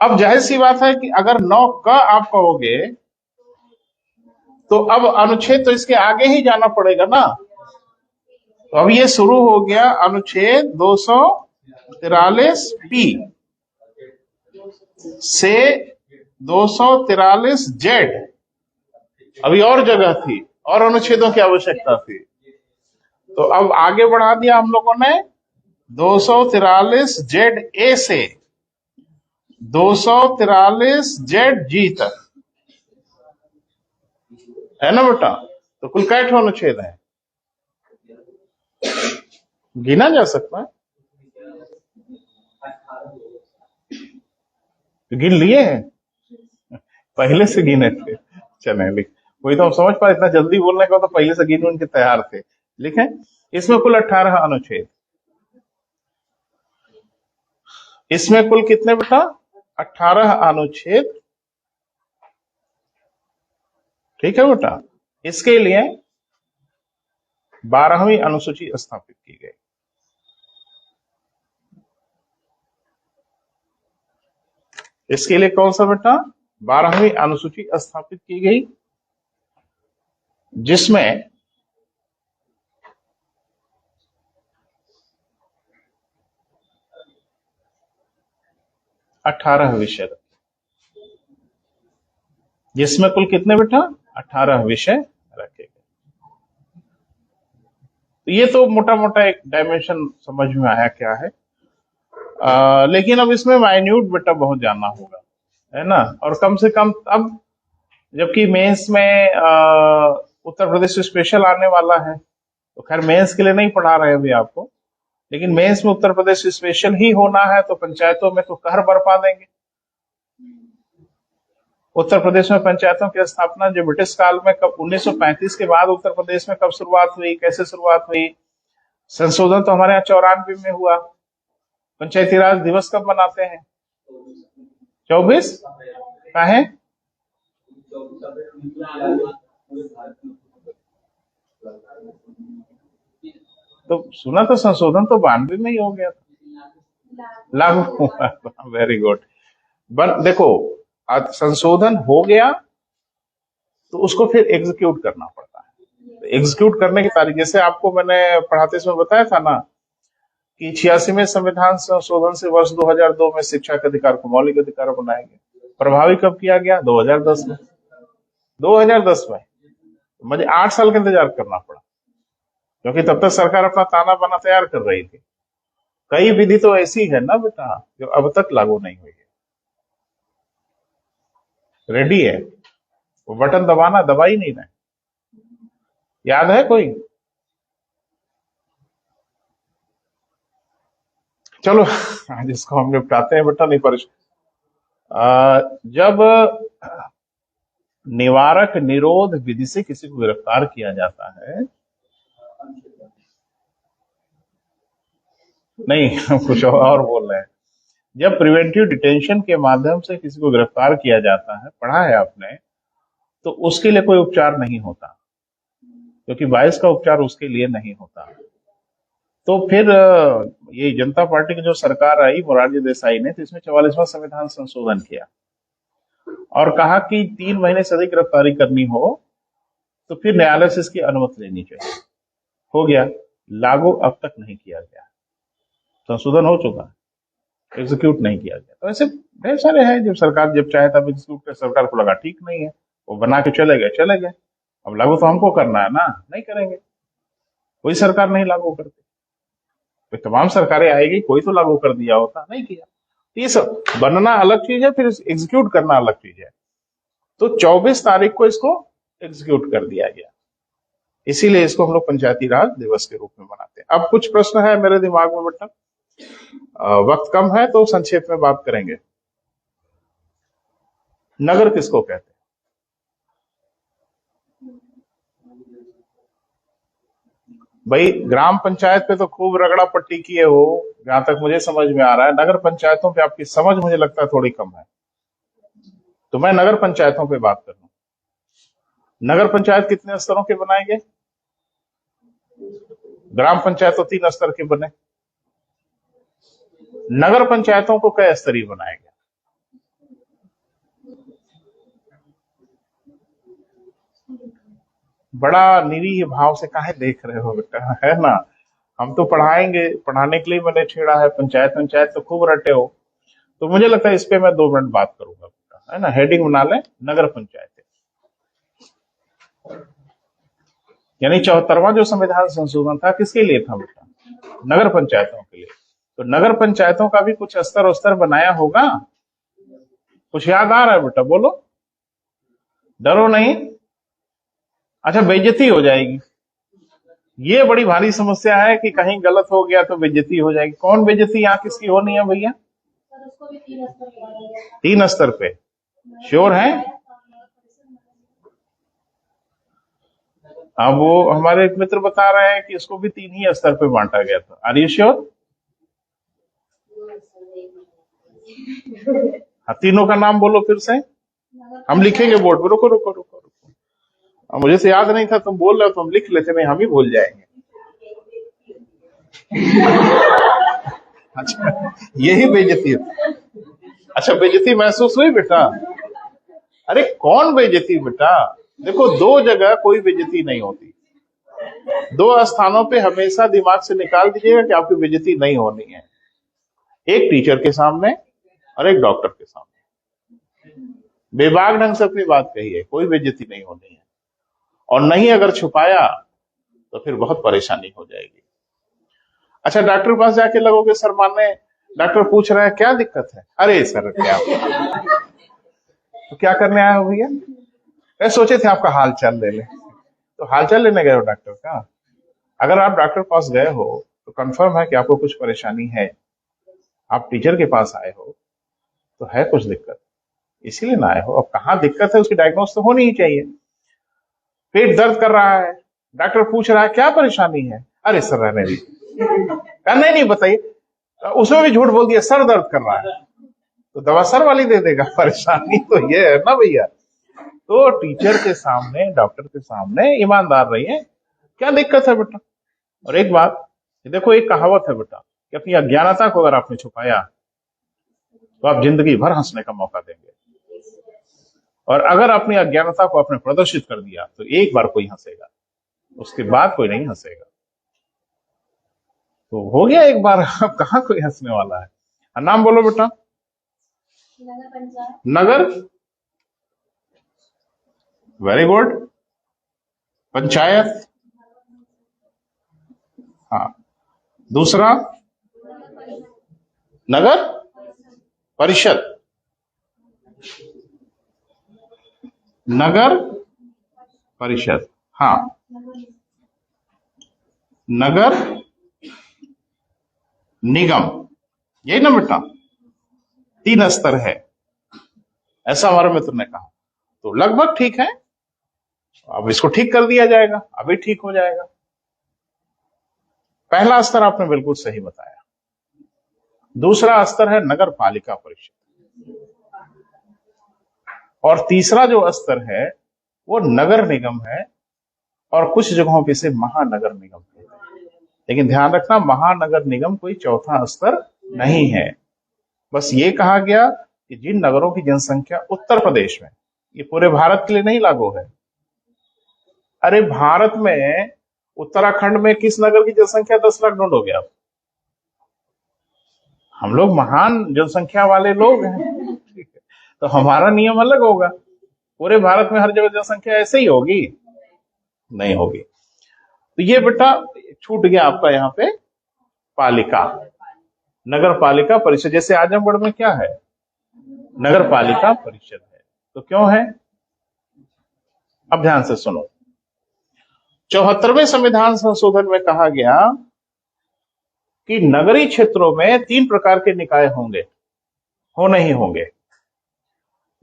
Speaker 1: अब जाहिर सी बात है कि अगर 9 का आप कहोगे तो अब अनुच्छेद तो इसके आगे ही जाना पड़ेगा ना। तो अब ये शुरू हो गया अनुच्छेद 243 पी से 243 जेड। अभी और जगह थी और अनुच्छेदों की आवश्यकता थी, तो अब आगे बढ़ा दिया हम लोगों ने 243 जेड ए से 243 जेड जी तक, है ना बेटा? तो कुल कै ठो अनुच्छेद है? गिना जा सकता है, गिन लिए हैं, पहले से गिने थे। चले लिख, वही तो हम समझ पाए, इतना जल्दी बोलने का तो पहले से गिन उनके तैयार थे। लिखें, इसमें कुल 18 अनुच्छेद। इसमें कुल कितने बेटा? 18 अनुच्छेद। ठीक है बेटा? इसके लिए 12वीं अनुसूची स्थापित की गई। इसके लिए कौन सा बेटा? 12वीं अनुसूची स्थापित की गई, जिसमें अठारह विषय, जिसमें कुल कितने बेटा? 18 विषय रखे गए। तो ये तो मोटा मोटा एक डायमेंशन समझ में आया क्या है। लेकिन अब इसमें माइन्यूट बेटा बहुत जानना होगा, है ना? और कम से कम अब, जबकि मेंस में उत्तर प्रदेश स्पेशल आने वाला है, तो खैर मेंस के लिए नहीं पढ़ा रहे अभी आपको, लेकिन मेंस में उत्तर प्रदेश स्पेशल ही होना है, तो पंचायतों में तो कहर बरपा देंगे। उत्तर प्रदेश में पंचायतों की स्थापना जो ब्रिटिश काल में कब, 1935 के बाद उत्तर प्रदेश में कब शुरुआत हुई, कैसे शुरुआत हुई? संशोधन तो हमारे यहाँ 94 में हुआ। पंचायती राज दिवस कब मनाते हैं? 24 का है। तो सुना तो संशोधन तो 92 में ही हो गया था, लागू हुआ। Very good. देखो, आज संशोधन हो गया तो उसको फिर एग्जीक्यूट करना पड़ता है। एग्जीक्यूट करने की तारीख, जैसे आपको मैंने पढ़ाते समय बताया था ना कि 86वें संविधान संशोधन से वर्ष 2002 में शिक्षा के अधिकार को मौलिक अधिकार बनाएंगे। प्रभावी कब किया गया? 2010 में। 2010 में मुझे 8 साल का इंतजार करना पड़ा, क्योंकि तब तक सरकार अपना ताना बाना तैयार कर रही थी। कई विधि तो ऐसी है ना बेटा जो अब तक लागू नहीं हुई है, रेडी है, वो बटन दबाना, दबा ही नहीं रहे। याद है कोई? चलो आज इसको हम निपटाते हैं बेटा, नहीं परेशान। जब निवारक निरोध विधि से किसी को गिरफ्तार किया जाता है, नहीं कुछ और बोल रहे हैं, जब प्रिवेंटिव डिटेंशन के माध्यम से किसी को गिरफ्तार किया जाता है, पढ़ा है आपने, तो उसके लिए कोई उपचार नहीं होता, क्योंकि 22 का उपचार उसके लिए नहीं होता। तो फिर ये जनता पार्टी की जो सरकार आई मोरारजी देसाई ने, तो इसमें 44वां संविधान संशोधन किया और कहा कि 3 महीने से अधिक गिरफ्तारी करनी हो तो फिर न्यायालय से इसकी अनुमति लेनी चाहिए। हो गया, लागू अब तक नहीं किया गया। संशोधन हो चुका, एग्जीक्यूट नहीं किया गया। तो ऐसे ढेर सारे हैं, जब सरकार जब चाहे तब एग्जीक्यूट कर, सरकार को लगा ठीक नहीं है, वो बना के चले गए। अब लागू तो हमको करना है ना, नहीं करेंगे। कोई सरकार नहीं लागू करती, तो तमाम सरकारें आएगी, कोई तो लागू कर दिया होता, नहीं किया। तो ये सब बनना अलग चीज है, फिर एग्जीक्यूट करना अलग चीज है। तो 24 तारीख को इसको एग्जीक्यूट कर दिया गया, इसीलिए इसको हम लोग पंचायती राज दिवस के रूप में मनाते हैं। अब कुछ प्रश्न है मेरे दिमाग में बेटा, वक्त कम है तो संक्षेप में बात करेंगे। नगर किसको कहते हैं? भाई ग्राम पंचायत पे तो खूब रगड़ा पट्टी किए हो, जहां तक मुझे समझ में आ रहा है। नगर पंचायतों पे आपकी समझ मुझे लगता है थोड़ी कम है, तो मैं नगर पंचायतों पे बात कर रहा हूं। नगर पंचायत कितने स्तरों के बनाएंगे? ग्राम पंचायत तो 3 स्तर के बने, नगर पंचायतों को कई स्तरीय बनाया गया? बड़ा निरीह भाव से काहे देख रहे हो बेटा, है ना? हम तो पढ़ाएंगे, पढ़ाने के लिए मैंने छेड़ा है। पंचायत तो खूब रटे हो, तो मुझे लगता है इस पे मैं 2 मिनट बात करूंगा बेटा, है ना? हेडिंग बना ले, नगर पंचायत। यानी 74वां जो संविधान संशोधन था किसके लिए था बेटा? नगर पंचायतों के लिए। तो नगर पंचायतों का भी कुछ स्तर बनाया होगा। कुछ याद आ रहा है बेटा? बोलो, डरो नहीं। अच्छा, बेइज्जती हो जाएगी, ये बड़ी भारी समस्या है कि कहीं गलत हो गया तो बेइज्जती हो जाएगी। कौन बेइज्जती यहाँ किसकी होनी है भैया?
Speaker 2: सर उसको भी 3 स्तर पे बनाया गया।
Speaker 1: 3 स्तर पे श्योर है? अब वो हमारे एक मित्र बता रहे हैं कि इसको भी 3 ही स्तर पे बांटा गया था। Are you sure? हाँ, तीनों का नाम बोलो फिर से, हम लिखेंगे बोर्ड पे। रुको रुको रुको रुको, अब मुझे से याद नहीं था, तुम बोल रहे हो तो हम लिख लेते, नहीं हम ही भूल जाएंगे। अच्छा, यही बेइज्जती है। अच्छा, बेइज्जती महसूस हुई बेटा? अरे कौन बेइज्जती बेटा? देखो, 2 जगह कोई बेइज्जती नहीं होती। 2 स्थानों पे हमेशा दिमाग से निकाल दीजिएगा कि आपकी बेइज्जती नहीं होनी है। एक टीचर के सामने और एक डॉक्टर के सामने। बेबाक ढंग से अपनी बात कही है, कोई बेइज्जती नहीं होनी है। और नहीं अगर छुपाया तो फिर बहुत परेशानी हो जाएगी। अच्छा, डॉक्टर के पास जाके लगोगे सर मानने, डॉक्टर पूछ रहा है क्या दिक्कत है? अरे सर क्या, तो क्या करने आए हो भैया? सोचे थे आपका हाल चाल ले ले। तो हाल चाल लेने गए हो डॉक्टर का? अगर आप डॉक्टर के पास गए हो तो कंफर्म है कि आपको कुछ परेशानी है। आप टीचर के पास आए हो तो है कुछ दिक्कत, इसीलिए ना आए हो। अब कहाँ दिक्कत है उसकी डायग्नोस तो होनी ही चाहिए। पेट दर्द कर रहा है, डॉक्टर पूछ रहा है क्या परेशानी है? अरे सर रहने दीजिए। नहीं बताइए। उसमें भी झूठ बोल दिया, सर दर्द कर रहा है, तो दवा सर वाली दे देगा। परेशानी तो ये है ना भैया। तो टीचर के सामने, डॉक्टर के सामने ईमानदार रहिए, क्या दिक्कत है बेटा? और एक बात देखो, एक कहावत है बेटा कि अपनी अज्ञानता को अगर आपने छुपाया तो आप जिंदगी भर हंसने का मौका देंगे, और अगर अपनी अज्ञानता को आपने प्रदर्शित कर दिया तो एक बार कोई हंसेगा, उसके बाद कोई नहीं हंसेगा। तो हो गया एक बार, अब कहाँ कोई हंसने वाला है। नाम बोलो बेटा।
Speaker 2: नगर पंचायत।
Speaker 1: नगर, वेरी गुड। पंचायत, हाँ। दूसरा नगर परिषद, नगर परिषद, हाँ। नगर निगम, यही ना बेटा? 3 स्तर है, ऐसा हमारे मित्र ने कहा। तो लगभग ठीक है, अब इसको ठीक कर दिया जाएगा, अभी ठीक हो जाएगा। पहला स्तर आपने बिल्कुल सही बताया। दूसरा स्तर है नगर पालिका परिषद, और तीसरा जो स्तर है वो नगर निगम है, और कुछ जगहों पे इसे महानगर निगम कहते हैं। लेकिन ध्यान रखना, महानगर निगम कोई चौथा स्तर नहीं है। बस ये कहा गया कि जिन नगरों की जनसंख्या उत्तर प्रदेश में, ये पूरे भारत के लिए नहीं लागू है। अरे भारत में उत्तराखंड में किस नगर की जनसंख्या 10 लाख ढूंढोगे आप? हम लोग महान जनसंख्या वाले लोग हैं, ठीक है, तो हमारा नियम अलग होगा। पूरे भारत में हर जगह जनसंख्या ऐसे ही होगी? नहीं होगी। तो ये बेटा छूट गया आपका यहाँ पे पालिका, नगर पालिका परिषद। जैसे आजमगढ़ में क्या है? नगर पालिका परिषद है। तो क्यों है? अब ध्यान से सुनो। 74वें संविधान संशोधन में कहा गया कि नगरीय क्षेत्रों में 3 प्रकार के निकाय होने ही होंगे,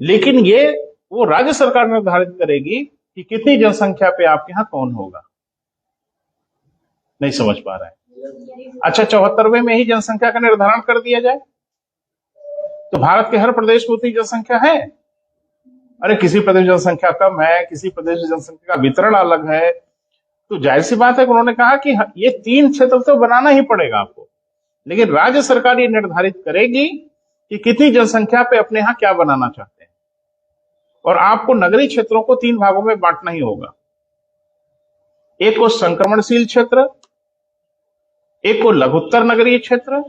Speaker 1: लेकिन ये वो राज्य सरकार निर्धारित करेगी कि कितनी जनसंख्या पे आपके यहाँ कौन होगा। नहीं समझ पा रहा है? अच्छा, 74वें में ही जनसंख्या का निर्धारण कर दिया जाए तो भारत के हर प्रदेश में उतनी जनसंख्या है? अरे किसी प्रदेश में जनसंख्या कम है, किसी प्रदेश में जनसंख्या का वितरण अलग है। तो जाहिर सी बात है कि उन्होंने कहा कि ये 3 क्षेत्र तो बनाना ही पड़ेगा आपको, लेकिन राज्य सरकार ये निर्धारित करेगी कि कितनी जनसंख्या पे अपने यहाँ क्या बनाना चाहते हैं। और आपको नगरीय क्षेत्रों को 3 भागों में बांटना ही होगा। एक को संक्रमणशील क्षेत्र, एक को लघुत्तर नगरीय क्षेत्र,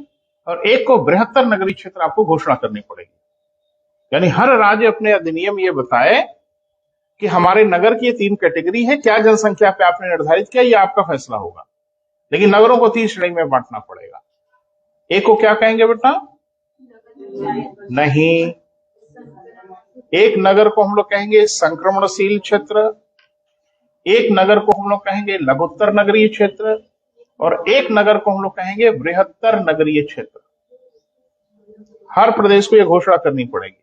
Speaker 1: और एक को बृहत्तर नगरीय क्षेत्र आपको घोषणा करनी पड़ेगी। यानी हर राज्य अपने अधिनियम ये बताए कि हमारे नगर की ये 3 कैटेगरी है, क्या जनसंख्या पे आपने निर्धारित किया, ये आपका फैसला होगा। लेकिन नगरों को 3 श्रेणी में बांटना पड़ेगा। एक को क्या कहेंगे बेटा? नहीं, एक नगर को हम लोग कहेंगे संक्रमणशील क्षेत्र, एक नगर को हम लोग कहेंगे लघुत्तर नगरीय क्षेत्र, और एक नगर को हम लोग कहेंगे बृहत्तर नगरीय क्षेत्र। हर प्रदेश को यह घोषणा करनी पड़ेगी।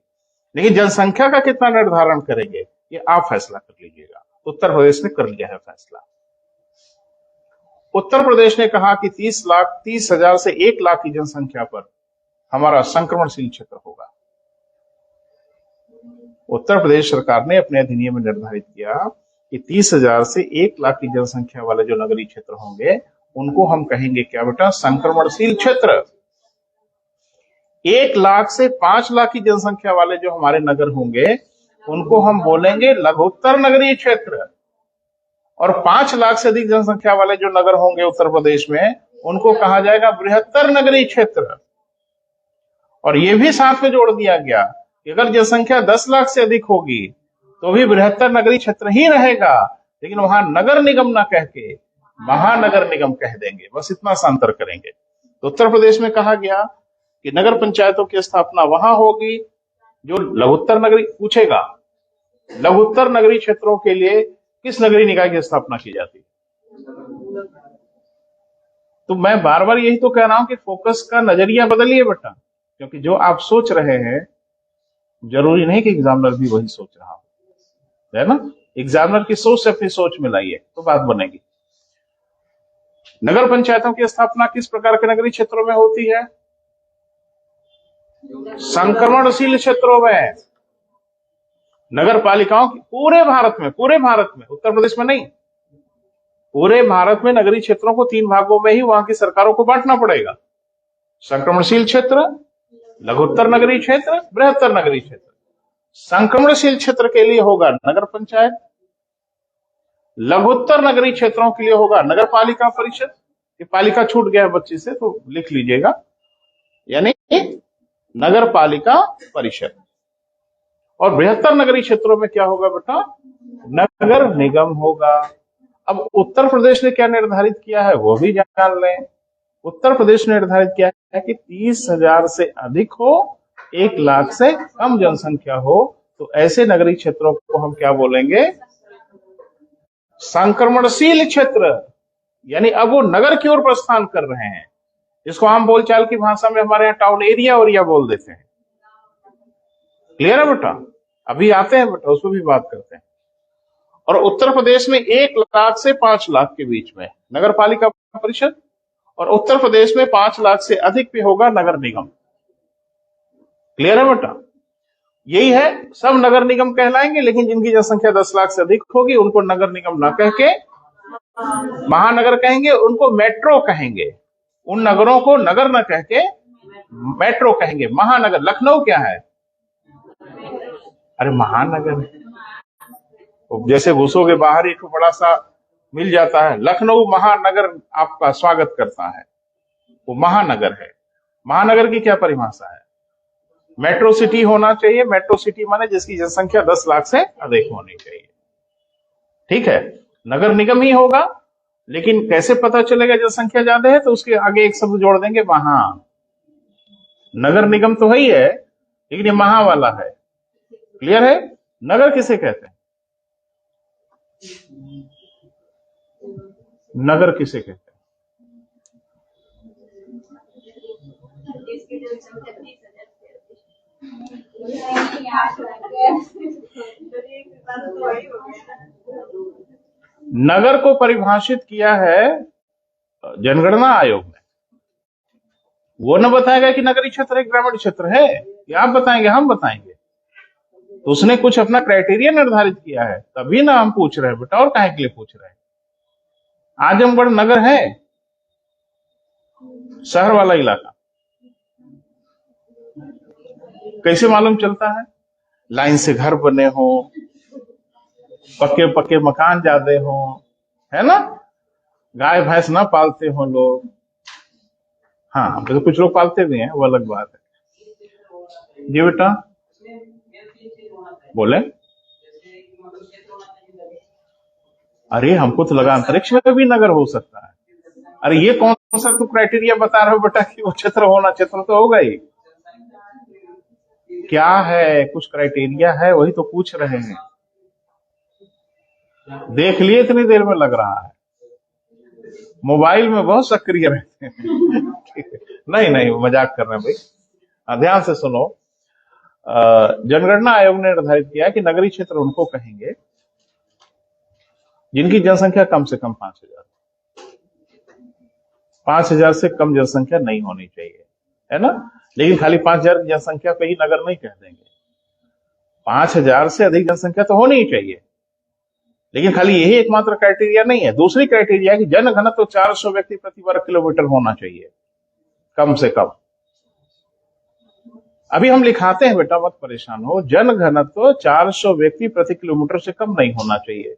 Speaker 1: लेकिन जनसंख्या का कितना निर्धारण करेंगे, ये आप फैसला कर लीजिएगा। उत्तर प्रदेश ने कर लिया है फैसला। उत्तर प्रदेश ने कहा कि 30,000 से 1 लाख की जनसंख्या पर हमारा संक्रमणशील क्षेत्र होगा। उत्तर प्रदेश सरकार ने अपने अधिनियम में निर्धारित किया कि 30,000 से 1 लाख की जनसंख्या वाले जो नगरीय क्षेत्र होंगे उनको हम कहेंगे क्या बेटा? संक्रमणशील क्षेत्र। 1 लाख से 5 लाख की जनसंख्या वाले जो हमारे नगर होंगे उनको हम बोलेंगे लघुत्तर नगरीय क्षेत्र, और 5 लाख से अधिक जनसंख्या वाले जो नगर होंगे उत्तर प्रदेश में उनको कहा जाएगा बृहत्तर नगरीय क्षेत्र। और यह भी साथ में जोड़ दिया गया कि अगर जनसंख्या 10 लाख से अधिक होगी तो भी बृहत्तर नगरीय क्षेत्र ही रहेगा, लेकिन वहां नगर निगम ना कह के महानगर निगम कह देंगे। बस इतना सा अंतर करेंगे। तो उत्तर प्रदेश में कहा गया कि नगर पंचायतों की स्थापना वहां होगी जो लघुत्तर नगरी। पूछेगा लघुत्तर नगरीय क्षेत्रों के लिए किस नगरीय निकाय की स्थापना की जाती है? तो मैं बार बार यही तो कह रहा हूं कि फोकस का नजरिया बदलिए बेटा, क्योंकि जो आप सोच रहे हैं जरूरी नहीं कि एग्जामिनर भी वही सोच रहा हो, है ना। एग्जामिनर की सोच से अपनी सोच मिलाइए तो बात बनेगी। नगर पंचायतों की स्थापना किस प्रकार के नगरीय क्षेत्रों में होती है? संक्रमणशील क्षेत्रों में। नगर पालिकाओं की पूरे भारत में, उत्तर प्रदेश में नहीं, पूरे भारत में नगरीय क्षेत्रों को 3 भागों में ही वहां की सरकारों को बांटना पड़ेगा। संक्रमणशील क्षेत्र, लघुत्तर नगरीय क्षेत्र, बृहत्तर नगरीय क्षेत्र। संक्रमणशील क्षेत्र के लिए होगा नगर पंचायत, लघुत्तर नगरीय क्षेत्रों के लिए होगा नगर पालिका परिषद। ये पालिका छूट गया है बच्चे से तो लिख लीजिएगा, यानी नगर पालिका परिषद। और बृहत्तर नगरीय क्षेत्रों में क्या होगा बेटा? नगर निगम होगा। अब उत्तर प्रदेश ने क्या निर्धारित किया है वो भी जान लें। उत्तर प्रदेश ने निर्धारित किया है कि 30,000 से अधिक हो, 1 लाख से कम जनसंख्या हो, तो ऐसे नगरीय क्षेत्रों को हम क्या बोलेंगे? संक्रमणशील क्षेत्र। यानी अब वो नगर की ओर प्रस्थान कर रहे हैं, जिसको हम बोलचाल की भाषा में हमारे यहाँ टाउन एरिया बोल देते हैं। क्लियर है बेटा? अभी आते हैं बेटा, उस पर भी बात करते हैं। और उत्तर प्रदेश में 1 लाख से 5 लाख के बीच में नगर पालिका परिषद, और उत्तर प्रदेश में 5 लाख से अधिक पे होगा नगर निगम। क्लियर है बेटा? यही है, सब नगर निगम कहलाएंगे, लेकिन जिनकी जनसंख्या 10 लाख से अधिक होगी उनको नगर निगम न कह के महानगर कहेंगे, उनको मेट्रो कहेंगे। उन नगरों को नगर न कह के मेट्रो कहेंगे, महानगर। लखनऊ क्या है? अरे महानगर है। तो जैसे घुसोगे बाहर एक बड़ा सा मिल जाता है, लखनऊ महानगर आपका स्वागत करता है, वो महानगर है। महानगर की क्या परिभाषा है? मेट्रो सिटी होना चाहिए। मेट्रो सिटी माने जिसकी जनसंख्या 10 लाख से अधिक होनी चाहिए। ठीक है, नगर निगम ही होगा, लेकिन कैसे पता चलेगा जनसंख्या ज्यादा है? तो उसके आगे एक शब्द जोड़ देंगे, महा। नगर निगम तो है ही है, लेकिन ये महा वाला है। क्लियर है? नगर किसे कहते हैं? नगर किसे कहते हैं? नगर को परिभाषित किया है जनगणना आयोग ने। वो न बताएगा कि नगरीय क्षेत्र एक ग्रामीण क्षेत्र है, या आप बताएंगे, हम बताएंगे। तो उसने कुछ अपना क्राइटेरिया निर्धारित किया है, तभी ना हम पूछ रहे हैं बेटा, और काहे के लिए पूछ रहे हैं? आजमगढ़ नगर है? शहर वाला इलाका। कैसे मालूम चलता है? लाइन से घर बने हो, पक्के पक्के मकान ज्यादा हो, है ना? गाय भैंस ना पालते हो लोग। हाँ, तो कुछ लोग पालते भी हैं, वो अलग बात है। जी बेटा बोले। अरे हमको तो लगा अंतरिक्ष में भी नगर हो सकता है। अरे ये कौन सा तो क्राइटेरिया बता रहे हो बेटा कि वो क्षेत्र होना? क्षेत्र तो होगा ही। क्या है? कुछ क्राइटेरिया है, वही तो पूछ रहे हैं। देख लिए इतनी देर में लग रहा है, मोबाइल में बहुत सक्रिय रहते हैं। नहीं नहीं, मजाक कर रहे हैं भाई, ध्यान से सुनो। जनगणना आयोग ने निर्धारित किया कि नगरीय क्षेत्र उनको कहेंगे जिनकी जनसंख्या कम से कम 5,000। 5,000 से कम जनसंख्या नहीं होनी चाहिए, है ना? लेकिन खाली 5,000 की जनसंख्या पे ही नगर नहीं कह देंगे। 5,000 से अधिक जनसंख्या तो होनी ही चाहिए, लेकिन खाली यही एकमात्र क्राइटेरिया नहीं है। दूसरी क्राइटेरिया है कि जनघनत्व तो 400 व्यक्ति प्रति वर्ग किलोमीटर होना चाहिए, कम से कम। अभी हम लिखाते हैं बेटा, मत परेशान हो। जनघनत्व तो 400 व्यक्ति प्रति किलोमीटर से कम नहीं होना चाहिए।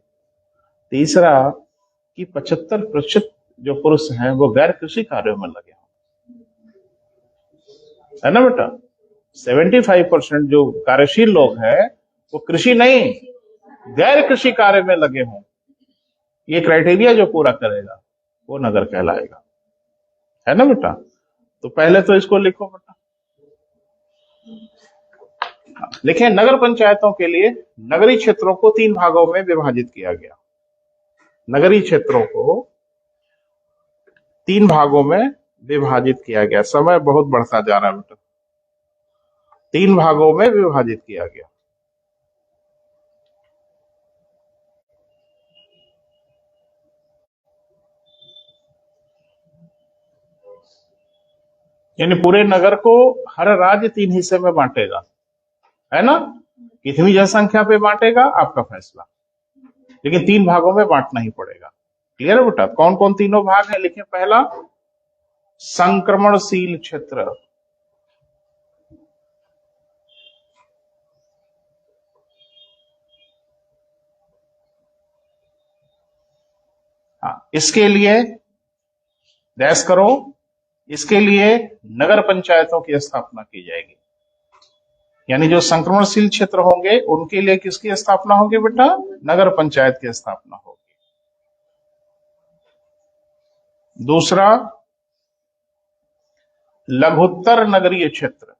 Speaker 1: तीसरा कि 75% जो पुरुष हैं वो गैर कृषि कार्यों में लगे हों, है ना बेटा? 75% जो कार्यशील लोग हैं वो कृषि नहीं, गैर कृषि कार्य में लगे हों। ये क्राइटेरिया जो पूरा करेगा वो नगर कहलाएगा, है ना बेटा? तो पहले तो इसको लिखो बेटा। लिखें, नगर पंचायतों के लिए नगरीय क्षेत्रों को 3 भागों में विभाजित किया गया। नगरीय क्षेत्रों को 3 भागों में विभाजित किया गया। समय बहुत बढ़ता जा रहा है बेटा। 3 भागों में विभाजित किया गया। यानी पूरे नगर को हर राज्य 3 हिस्से में बांटेगा, है ना? कितनी जनसंख्या पे बांटेगा आपका फैसला, लेकिन 3 भागों में बांटना ही पड़ेगा। क्लियर है बेटा? कौन कौन तीनों भाग है? लिखिए। पहला, संक्रमणशील क्षेत्र। हाँ, इसके लिए डैश करो, इसके लिए नगर पंचायतों की स्थापना की जाएगी। यानी जो संक्रमणशील क्षेत्र होंगे उनके लिए किसकी स्थापना होगी बेटा? नगर पंचायत की स्थापना होगी। दूसरा, लघुत्तर नगरीय क्षेत्र।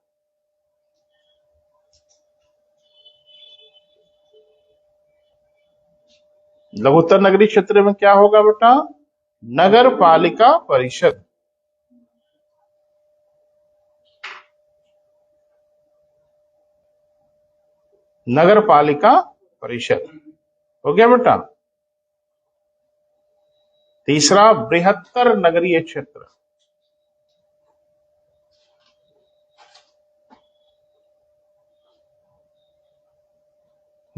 Speaker 1: लघुत्तर नगरीय क्षेत्र में क्या होगा बेटा? नगर पालिका परिषद। नगर पालिका परिषद हो गया बेटा। तीसरा, बृहत्तर नगरीय क्षेत्र।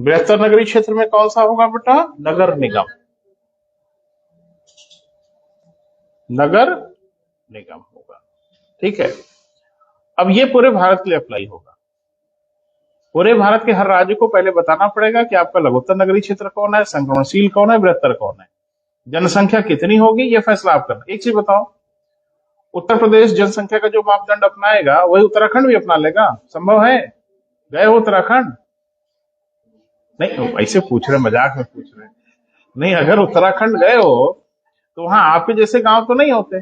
Speaker 1: बृहत्तर नगरीय क्षेत्र में कौन सा होगा बेटा? नगर निगम। नगर निगम होगा। ठीक है, अब ये पूरे भारत के लिए अप्लाई होगा। पूरे भारत के हर राज्य को पहले बताना पड़ेगा कि आपका लघुत्तर नगरीय क्षेत्र कौन है, संक्रमणशील कौन है, बृहत्तर कौन है, जनसंख्या कितनी होगी, ये फैसला आप करना। एक चीज बताओ, उत्तर प्रदेश जनसंख्या का जो मापदंड अपनाएगा वही उत्तराखंड भी अपना लेगा? संभव है? गए हो उत्तराखंड? नहीं, ऐसे पूछ रहे, मजाक में पूछ रहे। नहीं, अगर उत्तराखंड गए हो तो वहां आपके जैसे गांव तो नहीं होते।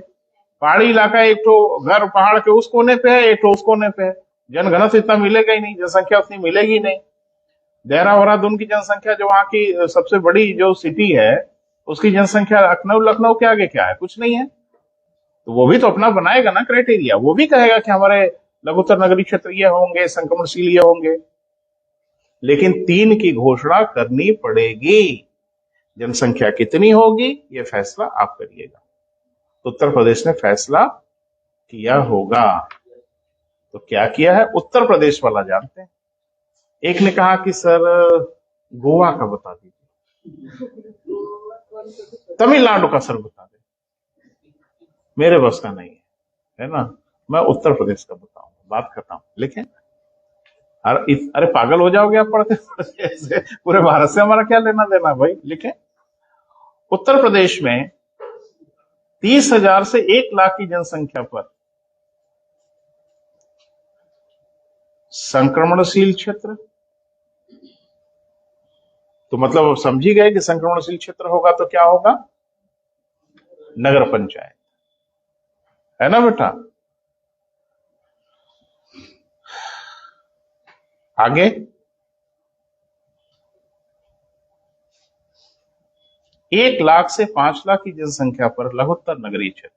Speaker 1: पहाड़ी इलाका, एक तो घर पहाड़ के उस कोने पे है, एक तो उस कोने पे है, जनघनत्व इतना मिलेगा ही नहीं, जनसंख्या उतनी मिलेगी नहीं। देहरादून की जनसंख्या जो वहां की सबसे बड़ी जो सिटी है, उसकी जनसंख्या लखनऊ के आगे क्या है? कुछ नहीं है। तो वो भी तो अपना बनाएगा ना क्राइटेरिया, वो भी कहेगा कि हमारे लघुत्तर नगरीय क्षेत्र ये होंगे, संक्रमणशील ये होंगे। लेकिन 3 की घोषणा करनी पड़ेगी। जनसंख्या कितनी होगी ये फैसला आप करिएगा। तो उत्तर प्रदेश ने फैसला किया होगा। तो क्या किया है उत्तर प्रदेश वाला जानते हैं। एक ने कहा कि सर गोवा का बता दीजिए, तमिलनाडु का सर बता दे। मेरे बस का नहीं है ना, मैं उत्तर प्रदेश का बताऊंगा, बात करता हूं। लेकिन अरे पागल हो जाओगे आप पढ़ते पढ़ते। पूरे भारत से हमारा क्या लेना देना भाई। लिखे, उत्तर प्रदेश में 30,000 से 1 लाख की जनसंख्या पर संक्रमणशील क्षेत्र, तो मतलब आप समझी गए कि संक्रमणशील क्षेत्र होगा तो क्या होगा? नगर पंचायत, है ना बेटा। आगे 1 लाख से 5 लाख की जनसंख्या पर लघुत्तर नगरीय क्षेत्र।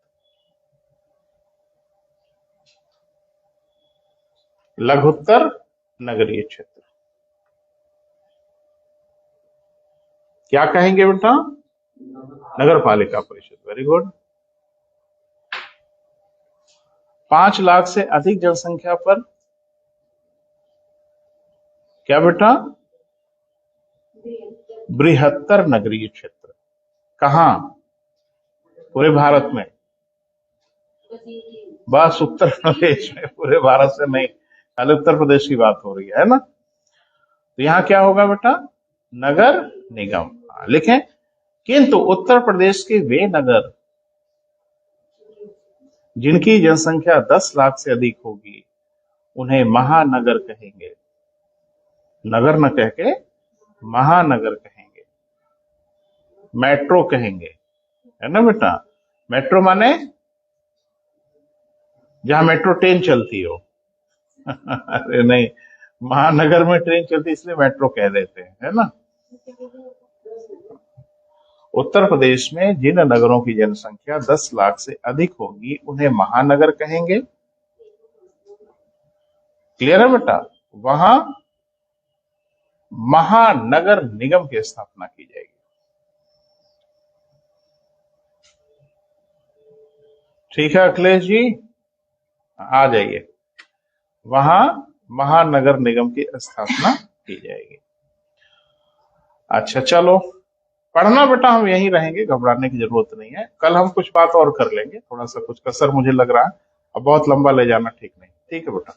Speaker 1: लघुत्तर नगरीय क्षेत्र क्या कहेंगे बेटा? नगर पालिका परिषद। Very good. 5 लाख से अधिक जनसंख्या पर क्या बेटा? बृहत्तर नगरीय क्षेत्र। कहां? पूरे भारत में? बस उत्तर प्रदेश में, पूरे भारत से नहीं, खाली उत्तर प्रदेश की बात हो रही है ना। तो यहां क्या होगा बेटा? नगर निगम। लिखें, किंतु उत्तर प्रदेश के वे नगर जिनकी जनसंख्या 10 लाख से अधिक होगी उन्हें महानगर कहेंगे। नगर न कह के महानगर कहेंगे, मेट्रो कहेंगे, है ना बेटा। मेट्रो माने जहां मेट्रो ट्रेन चलती हो। अरे नहीं, महानगर में ट्रेन चलती इसलिए मेट्रो कह देते हैं, है ना। उत्तर प्रदेश में जिन नगरों की जनसंख्या 10 लाख से अधिक होगी उन्हें महानगर कहेंगे। क्लियर है बेटा? वहां महानगर निगम की स्थापना की जाएगी। ठीक है अखिलेश जी, आ जाइए। वहां महानगर निगम की स्थापना की जाएगी। अच्छा चलो, पढ़ना बेटा हम यहीं रहेंगे, घबराने की जरूरत नहीं है। कल हम कुछ बात और कर लेंगे, थोड़ा सा कुछ कसर मुझे लग रहा है, अब बहुत लंबा ले जाना ठीक नहीं। ठीक है बेटा।